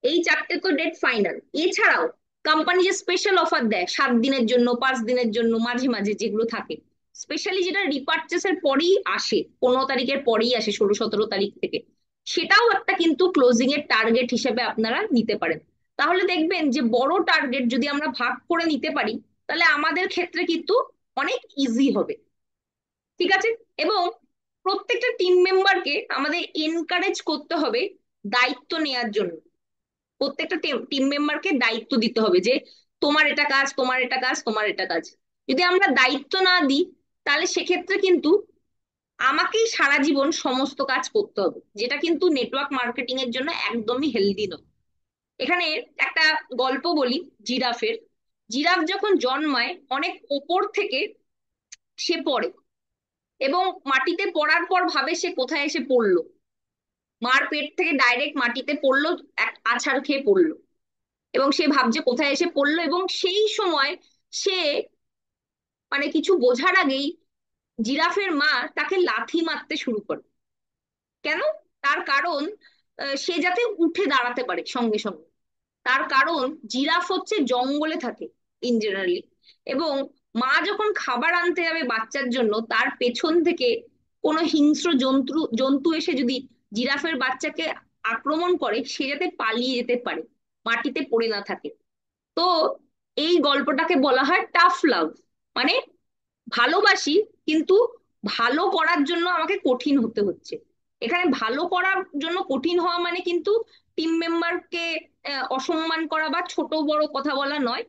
এই চারটে তো ডেট ফাইনাল। এছাড়াও কোম্পানি যে স্পেশাল অফার দেয় 7 দিনের জন্য, 5 দিনের জন্য, মাঝে মাঝে যেগুলো থাকে, স্পেশালি যেটা রিপারচেসের পরেই আসে, 15 তারিখের পরেই আসে, 16, 17 তারিখ থেকে, সেটাও একটা কিন্তু ক্লোজিং এর টার্গেট হিসেবে আপনারা নিতে পারেন। তাহলে দেখবেন যে বড় টার্গেট যদি আমরা ভাগ করে নিতে পারি, তাহলে আমাদের ক্ষেত্রে কিন্তু অনেক ইজি হবে। ঠিক আছে। এবং প্রত্যেকটা টিম মেম্বারকে আমাদের এনকারেজ করতে হবে দায়িত্ব নেওয়ার জন্য। প্রত্যেকটা টিম মেম্বারকে দায়িত্ব দিতে হবে যে তোমার এটা কাজ, তোমার এটা কাজ, তোমার এটা কাজ। যদি আমরা দায়িত্ব না দিই, তাহলে সেক্ষেত্রে কিন্তু আমাকেই সারা জীবন সমস্ত কাজ করতে হবে, যেটা কিন্তু নেটওয়ার্ক মার্কেটিং এর জন্য একদমই হেলদি নয়। এখানে একটা গল্প বলি জিরাফের। জিরাফ যখন জন্মায় অনেক ওপর থেকে সে পড়ে, এবং মাটিতে পড়ার পর ভাবে সে কোথায় এসে পড়লো। মার পেট থেকে ডাইরেক্ট মাটিতে পড়লো, এক আছাড় খেয়ে পড়লো, এবং সে ভাবছে কোথায় এসে পড়লো। এবং সেই সময় সে মানে কিছু বোঝার আগেই জিরাফের মা তাকে লাথি মারতে শুরু করে। কেন? তার কারণ সে যাতে উঠে দাঁড়াতে পারে সঙ্গে সঙ্গে। তার কারণ জিরাফ হচ্ছে জঙ্গলে থাকে ইন জেনারেলি, এবং মা যখন খাবার আনতে যাবে বাচ্চার জন্য, তার পেছন থেকে কোনো হিংস্র জন্তু জন্তু এসে যদি জিরাফের বাচ্চাকে আক্রমণ করে, সে যাতে পালিয়ে যেতে পারে, মাটিতে পড়ে না থাকে। তো এই গল্পটাকে বলা হয় টাফ লাভ। মানে ভালোবাসি, কিন্তু ভালো করার জন্য আমাকে কঠিন হতে হচ্ছে। এখানে ভালো করার জন্য কঠিন হওয়া মানে কিন্তু টিম মেম্বারকে অসম্মান করা বা ছোট বড় কথা বলা নয়।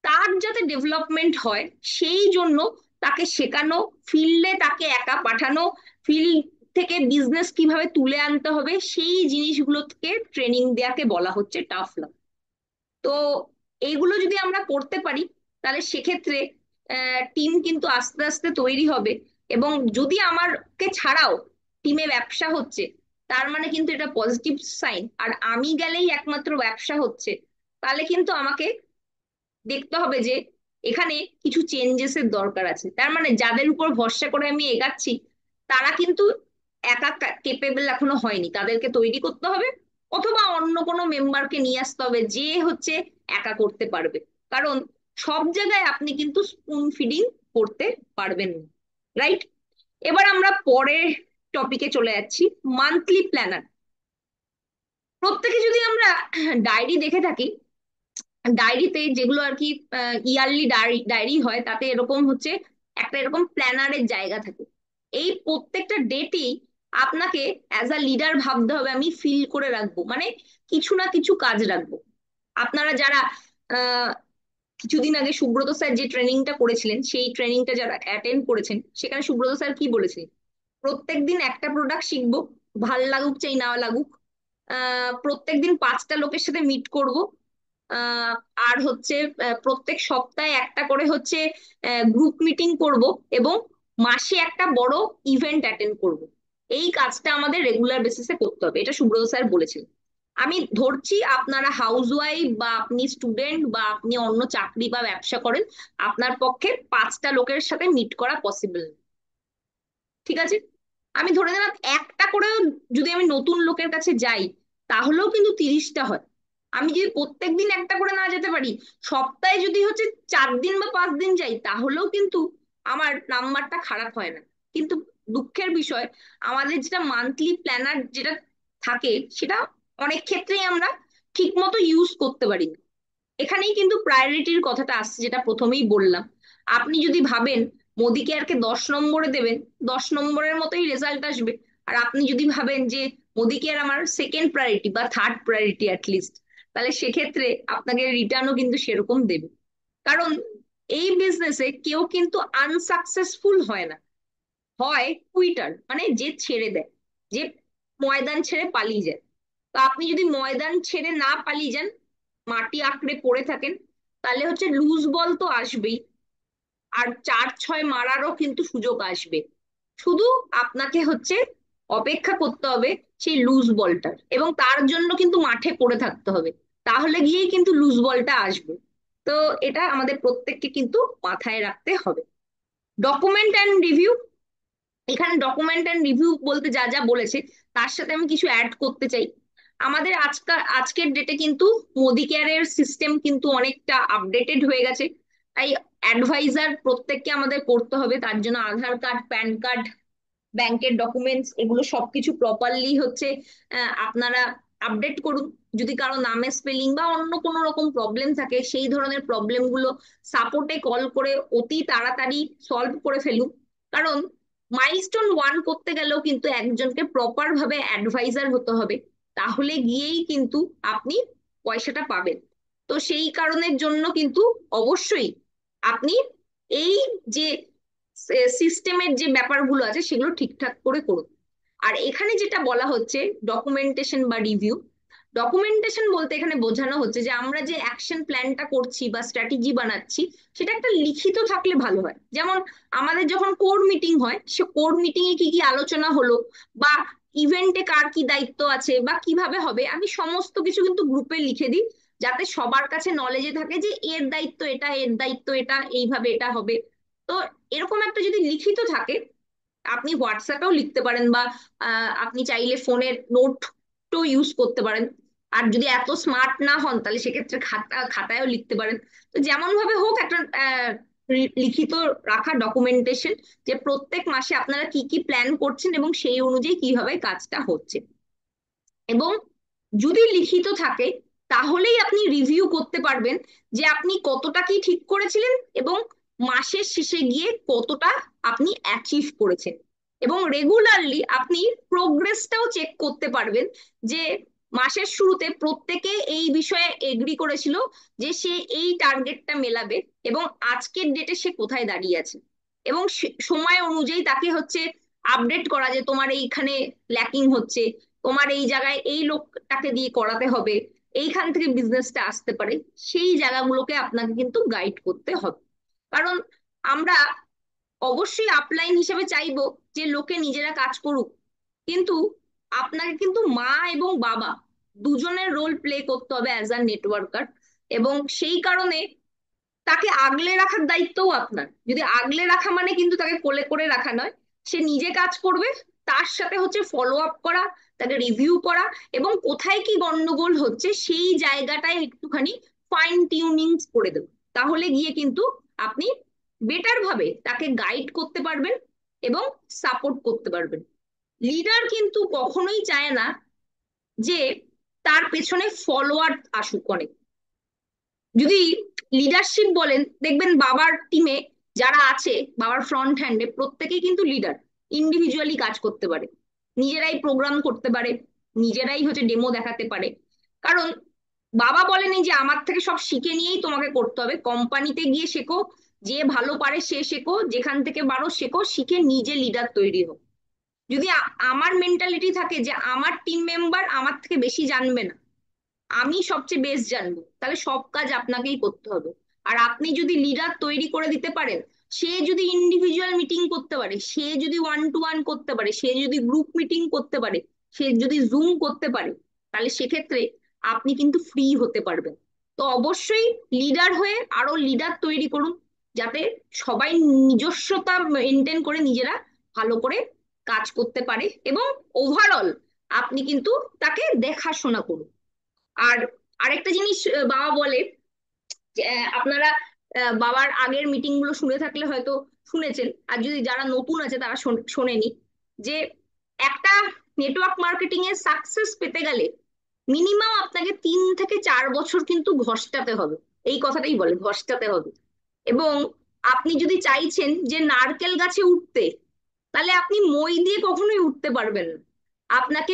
তার যাতে ডেভেলপমেন্ট হয় সেই জন্য তাকে শেখানো, ফিল্ডে তাকে একা পাঠানো, ফিল্ড থেকে বিজনেস কিভাবে তুলে আনতে হবে সেই জিনিসগুলোকে ট্রেনিং দেওয়াকে বলা হচ্ছে টাফ লাভ। তো এইগুলো যদি আমরা করতে পারি, তাহলে সেক্ষেত্রে টিম কিন্তু আস্তে আস্তে তৈরি হবে। এবং যদি আমারকে ছাড়াও টিমে ব্যবসা হচ্ছে, তার মানে কিন্তু এটা পজিটিভ সাইন। আর আমি গেলেই একমাত্র ব্যবসা হচ্ছে, তাহলে কিন্তু আমাকে দেখতে হবে যে এখানে কিছু চেঞ্জেস এর দরকার আছে। তার মানে যাদের উপর ভরসা করে আমি এগাচ্ছি, তারা কিন্তু একা কেপেবল এখনো হয়নি, তাদেরকে তৈরি করতে হবে, অথবা অন্য কোনো মেম্বারকে নিয়ে আসতে হবে যে হচ্ছে একা করতে পারবে। কারণ সব জায়গায় আপনি কিন্তু স্পুন ফিডিং করতে পারবেন না, রাইট? এবার আমরা পরের টপিকে চলে যাচ্ছি, মান্থলি প্ল্যানার। প্রত্যেকে যদি আমরা ডায়েরি দেখে থাকি, ডায়েরিতে যেগুলো আর কি ইয়ারলি ডায়েরি হয়, তাতে এরকম হচ্ছে একটা এরকম প্ল্যানারের জায়গা থাকে। এই প্রত্যেকটা ডেটেই আপনাকে অ্যাজ আ লিডার ভাবতে হবে আমি ফিল করে রাখবো, মানে কিছু না কিছু কাজ রাখবো। আপনারা যারা আহ কিছুদিন আগে সুব্রত স্যার যে ট্রেনিংটা করেছিলেন, সেই ট্রেনিংটা যারা অ্যাটেন্ড করেছেন, সেখানে সুব্রত স্যার কি বলেছিলেন? প্রত্যেকদিন একটা প্রোডাক্ট শিখবো, ভাল লাগুক চাই না লাগুক, প্রত্যেকদিন 5টা লোকের সাথে মিট করব। আহ, আর হচ্ছে প্রত্যেক সপ্তাহে একটা করে হচ্ছে গ্রুপ মিটিং করব, এবং মাসে একটা বড় ইভেন্ট অ্যাটেন্ড করব। এই কাজটা আমাদের রেগুলার বেসিসে করতে হবে, এটা সুব্রত স্যার বলেছেন। আমি ধরছি আপনারা হাউস ওয়াইফ বা আপনি স্টুডেন্ট বা আপনি অন্য চাকরি বা ব্যবসা করেন, আপনার পক্ষে 5টা লোকের সাথে মিট করা পসিবল। ঠিক আছে, আমি ধরে নিলাম একটা করেও যদি আমি নতুন লোকের কাছে যাই, তাহলেও কিন্তু 30টা হয়। আমি যদি প্রত্যেকদিন একটা করে না যেতে পারি, সপ্তাহে যদি হচ্ছে 4 দিন বা 5 দিন যাই, তাহলেও কিন্তু আমার নাম্বারটা খারাপ হয় না। কিন্তু দুঃখের বিষয়, আমাদের যেটা মান্থলি প্ল্যানার যেটা থাকে, সেটা অনেক ক্ষেত্রেই আমরা ঠিক মতো ইউজ করতে পারি না। এখানেই কিন্তু প্রায়োরিটির কথাটা আসছে, যেটা প্রথমেই বললাম। আপনি যদি ভাবেন মোদি কেয়ারকে 10 নম্বরে দেবেন, 10 নম্বরের মতোই রেজাল্ট আসবে। আর আপনি যদি ভাবেন যে মোদি কেয়ার আমার সেকেন্ড প্রায়োরিটি বা থার্ড প্রায়োরিটি অ্যাটলিস্ট, তাহলে সেক্ষেত্রে আপনাকে রিটার্নও কিন্তু সেরকম দেবে। কারণ এই বিজনেসে কেউ কিন্তু আনসাকসেসফুল হয় না, হয় কুইটার, মানে যে ছেড়ে দেয়, যে ময়দান ছেড়ে পালিয়ে যায়। তো আপনি যদি ময়দান ছেড়ে না পালিয়ে যান, মাটি আঁকড়ে পড়ে থাকেন, তাহলে হচ্ছে লুজ বল তো আসবেই, আর 4-6 মারারও কিন্তু সুযোগ আসবে। শুধু আপনাকে হচ্ছে অপেক্ষা করতে হবে সেই লুজ বলটার, এবং তার জন্য কিন্তু মাঠে পড়ে থাকতে হবে, তাহলে গিয়েই কিন্তু লুজ বলটা আসবে। তো এটা আমাদের প্রত্যেককে কিন্তু মাথায় রাখতে হবে। ডকুমেন্ট অ্যান্ড রিভিউ, এখানে ডকুমেন্ট অ্যান্ড রিভিউ বলতে যা যা বলেছে, তার সাথে আমি কিছু অ্যাড করতে চাই। আমাদের আজকের ডেটে কিন্তু মোদি কেয়ারের সিস্টেম কিন্তু অনেকটা আপডেটেড হয়ে গেছে। তাই অ্যাডভাইজার প্রত্যেককে আমাদের করতে হবে, তার জন্য আধার কার্ড, প্যান কার্ড, ব্যাংকের ডকুমেন্টস, এগুলো সবকিছু প্রপারলি হচ্ছে আপনারা আপডেট করুন। যদি কারো নামে স্পেলিং বা অন্য কোনো রকম প্রবলেম থাকে, সেই ধরনের প্রবলেম গুলো সাপোর্টে কল করে অতি তাড়াতাড়ি সলভ করে ফেলুন। কারণ মাইলস্টোন 1 করতে গেলেও কিন্তু একজনকে প্রপার ভাবে অ্যাডভাইজার হতে হবে, তাহলে গিয়েই কিন্তু আপনি পয়সাটা পাবেন। তো সেই কারণের জন্য কিন্তু অবশ্যই আপনি এই যে সিস্টেমের যে ব্যাপারগুলো আছে সেগুলো ঠিকঠাক করে করুন। আর এখানে যেটা বলা হচ্ছে ডকুমেন্টেশন বা রিভিউ, ডকুমেন্টেশন বলতে এখানে বোঝানো হচ্ছে যে আমরা যে অ্যাকশন প্ল্যানটা করছি বা স্ট্র্যাটেজি বানাচ্ছি, সেটা একটা লিখিত থাকলে ভালো হয়। যেমন আমাদের যখন কোর মিটিং হয়, সে কোর মিটিং এ কি কি আলোচনা হলো, বা ইভেন্টে কার কি দায়িত্ব আছে বা কিভাবে হবে, আমি সমস্ত কিছু কিন্তু গ্রুপে লিখে দিই, যাতে সবার কাছে নলেজে থাকে যে এর দায়িত্ব এটা, এর দায়িত্ব এটা, এইভাবে এটা হবে। তো এরকম একটা যদি লিখিত থাকে, আপনি হোয়াটসঅ্যাপেও লিখতে পারেন, বা আপনি চাইলে ফোনের নোটও ইউজ করতে পারেন। আর যদি এত স্মার্ট না হন, তাহলে সেক্ষেত্রে খাতায়ও লিখতে পারেন। তো যেমন ভাবে হোক একটা লিখিত রাখা ডকুমেন্টেশন, যে প্রত্যেক মাসে আপনারা কি কি প্ল্যান করছেন এবং সেই অনুযায়ী কিভাবে কাজটা হচ্ছে। এবং যদি লিখিত থাকে, তাহলেই আপনি রিভিউ করতে পারবেন যে আপনি কতটা কি ঠিক করেছিলেন, এবং মাসের শেষে গিয়ে কতটা আপনি অ্যাচিভ করেছেন। এবং রেগুলারলি আপনি প্রোগ্রেসটাও চেক করতে পারবেন, যে মাসের শুরুতে প্রত্যেকে এই বিষয়ে এগ্রি করেছিল যে সে এই টার্গেটটা মেলাবে, এবং আজকের ডেটে সে কোথায় দাঁড়িয়ে আছে। এবং সময় অনুযায়ী তাকে হচ্ছে আপডেট করা, যে তোমার এইখানে ল্যাকিং হচ্ছে, তোমার এই জায়গায় এই লোকটাকে দিয়ে করাতে হবে, এইখান থেকে বিজনেসটা আসতে পারে। সেই জায়গাগুলোকে আপনাকে কিন্তু গাইড করতে হবে। কারণ আমরা অবশ্যই আপলাইন হিসেবে চাইবো যে লোকে নিজেরা কাজ করুক, কিন্তু আপনাকে কিন্তু মা এবং বাবা দুজনের রোল প্লে করতে হবে অ্যাজ আ নেটওয়ার্কার। এবং সেই কারণে তাকে আগলে রাখার দায়িত্বও আপনার। যদি আগলে রাখা মানে কিন্তু তাকে কোলে করে রাখা নয়, সে নিজে কাজ করবে, তার সাথে হচ্ছে ফলো আপ করা, তাকে রিভিউ করা, এবং কোথায় কি গন্ডগোল হচ্ছে সেই জায়গাটায় একটুখানি ফাইন টিউনিং করে দেবো। তাহলে গিয়ে কিন্তু আপনি বেটার ভাবে তাকে গাইড করতে পারবেন এবং সাপোর্ট করতে পারবেন। লিডার কিন্তু কখনোই চায় না যে তার পেছনে ফলোয়ার আসুক অনেক। যদি লিডারশিপ বলেন, দেখবেন বাবার টিমে যারা আছে, বাবার ফ্রন্ট হ্যান্ডে প্রত্যেকেই কিন্তু লিডার, ইন্ডিভিজুয়ালি কাজ করতে পারে, নিজেরাই প্রোগ্রাম করতে পারে, নিজেরাই হচ্ছে ডেমো দেখাতে পারে। কারণ বাবা বলেনি যে আমার থেকে সব শিখে নিয়েই তোমাকে করতে হবে, কোম্পানিতে গিয়ে শেখো, যে ভালো পারে সে শেখো, যেখান থেকে পারো শেখো, শিখে নিজে লিডার তৈরি হোক। যদি আমার মেন্টালিটি থাকে যে আমার টিম মেম্বার আমার থেকে বেশি জানবে না, আমি সবচেয়ে বেস্ট জানবো, তাহলে সব কাজ আপনাকেই করতে হবে। আর আপনি যদি লিডার তৈরি করে দিতে পারেন, সে যদি ইন্ডিভিজুয়াল মিটিং করতে পারে, সে যদি ওয়ান টু ওয়ান করতে পারে, সে যদি গ্রুপ মিটিং করতে পারে, সে যদি জুম করতে পারে, তাহলে সেক্ষেত্রে আপনি কিন্তু ফ্রি হতে পারবেন। তো অবশ্যই লিডার হয়ে আরো লিডার তৈরি করুন, যাতে সবাই নিজস্বতা মেনটেন করে নিজেরা ভালো করে কাজ করতে পারে, এবং ওভারঅল আপনি কিন্তু তাকে দেখাশোনা করুন। আর আরেকটা জিনিস বাবা বলে যে আপনারা বাবার আগের মিটিং গুলো শুনে থাকলে হয়তো শুনেছেন, আর যদি যারা নতুন আছে তারা শোনেনি, যে একটা নেটওয়ার্ক মার্কেটিং এর সাকসেস পেতে গেলে মিনিমাম আপনাকে 3 থেকে 4 বছর কিন্তু ঘষ্টাতে হবে। এই কথাটাই বলে, ঘষ্টাতে হবে। এবং আপনি যদি চাইছেন যে নারকেল গাছে উঠতে, তাহলে আপনি মই দিয়ে কখনোই উঠতে পারবেন না। আপনাকে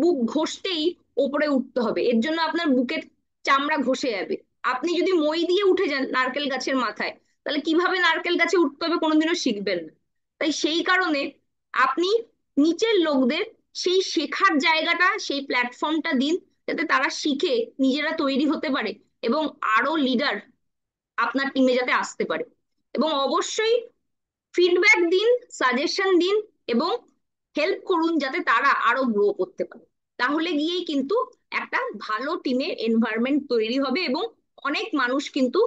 বুক ঘষতেই ওপরে উঠতে হবে, এর জন্য আপনার বুকের চামড়া ঘষে যাবে। আপনি যদি মই দিয়ে উঠে যান নারকেল গাছের মাথায়, তাহলে কিভাবে নারকেল গাছে উঠতে হবে কোনোদিনও শিখবেন না। তাই সেই কারণে আপনি নিচের লোকদের সেই শেখার জায়গাটা, সেই প্ল্যাটফর্মটা দিন, যাতে তারা শিখে নিজেরা তৈরি হতে পারে এবং আরো লিডার আপনার টিমে যাতে আসতে পারে। এবং অবশ্যই ফিডব্যাক দিন, সাজেশন দিন, এবং হেল্প করুন যাতে তারা আরো গ্রো করতে পারে। তাহলে গিয়েই কিন্তু একটা ভালো টিমের এনভায়রনমেন্ট তৈরি হবে, এবং অনেক মানুষ কিন্তু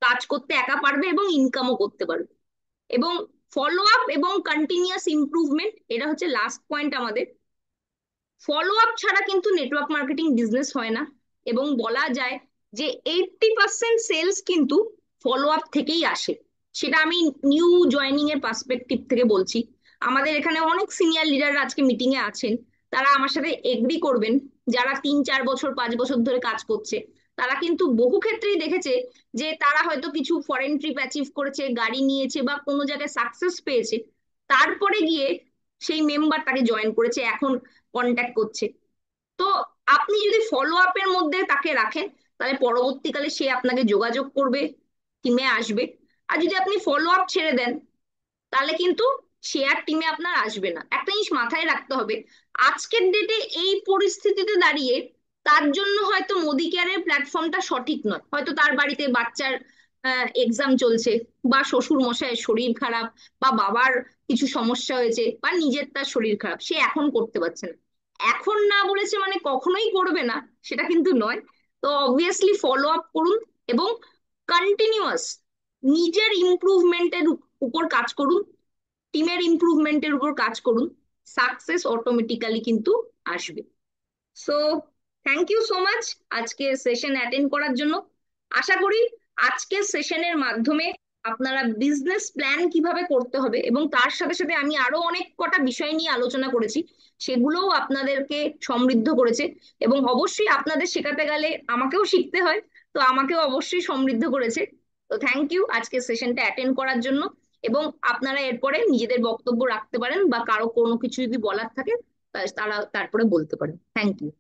কাজ করতে একা পারবে এবং ইনকামও করতে পারবে। এবং ফলো আপ এবং কন্টিনিউয়াস ইমপ্রুভমেন্ট, এটা হচ্ছে লাস্ট পয়েন্ট আমাদের। ফলো আপ ছাড়া কিন্তু নেটওয়ার্ক মার্কেটিং বিজনেস হয় না। এবং বলা যায় যে 80% সেলস কিন্তু ফলো আপ থেকেই আসে। সেটা আমি নিউ জয়নিং এর পার্সপেক্টিভ থেকে বলছি। আমাদের এখানে অনেক সিনিয়র লিডাররা আজকে মিটিং এ আছেন, তারা আমার সাথে এগ্রি করবেন। যারা 3 4 বছর 5 বছর ধরে কাজ করছে, তারা কিন্তু বহু ক্ষেত্রেই দেখেছে যে তারা হয়তো কিছু ফরেন ট্রিপ অ্যাচিভ করেছে, গাড়ি নিয়েছে, বা কোনো জায়গায় সাকসেস পেয়েছে, তারপরে গিয়ে সেই মেম্বার তাকে জয়েন করেছে, এখন কন্ট্যাক্ট করছে। তো আপনি যদি ফলো আপের মধ্যে তাকে রাখেন, তাহলে পরবর্তীকালে সে আপনাকে যোগাযোগ করবে, টিমে আসবে। আর যদি আপনি ফলো আপ ছেড়ে দেন, তাহলে কিন্তু সে আর টিমে আপনার আসবে না। একটা জিনিস মাথায় রাখতে হবে, আজকের ডেটে এই পরিস্থিতিতে দাঁড়িয়ে তার জন্য হয়তো মোদি কেয়ারের প্ল্যাটফর্মটা সঠিক নয়। হয়তো তার বাড়িতে বাচ্চার এক্সাম চলছে, বা শ্বশুর মশাইয়ের শরীর খারাপ, বা বাবার কিছু সমস্যা হয়েছে, বা নিজের তার শরীর খারাপ, সে এখন করতে পারছে না। এখন না বলেছে মানে কখনোই করবে না, সেটা কিন্তু নয়। তো অবভিয়াসলি ফলো আপ করুন, এবং কন্টিনিউয়াস নিজের ইমপ্রুভমেন্টের উপর কাজ করুন, টিমের ইমপ্রুভমেন্টের উপর কাজ করুন। সাকসেস অটোমেটিক্যালি কিন্তু আসবে। So thank you so much আজকে সেশন অ্যাটেন্ড করার জন্য। আশা করি আজকের সেশনের মাধ্যমে আপনারা বিজনেস প্ল্যান কিভাবে করতে হবে, এবং তার সাথে সাথে আমি আরো অনেক কটা বিষয় নিয়ে আলোচনা করেছি, সেগুলোও আপনাদেরকে সমৃদ্ধ করেছে। এবং অবশ্যই আপনাদের শেখাতে গেলে আমাকেও শিখতে হয়, তো আমাকেও অবশ্যই সমৃদ্ধ করেছে। তো থ্যাংক ইউ আজকে সেশনটা অ্যাটেন্ড করার জন্য। এবং আপনারা এরপরে নিজেদের বক্তব্য রাখতে পারেন, বা কারো কোনো কিছু যদি বলার থাকে তারা তারপরে বলতে পারেন। Thank you.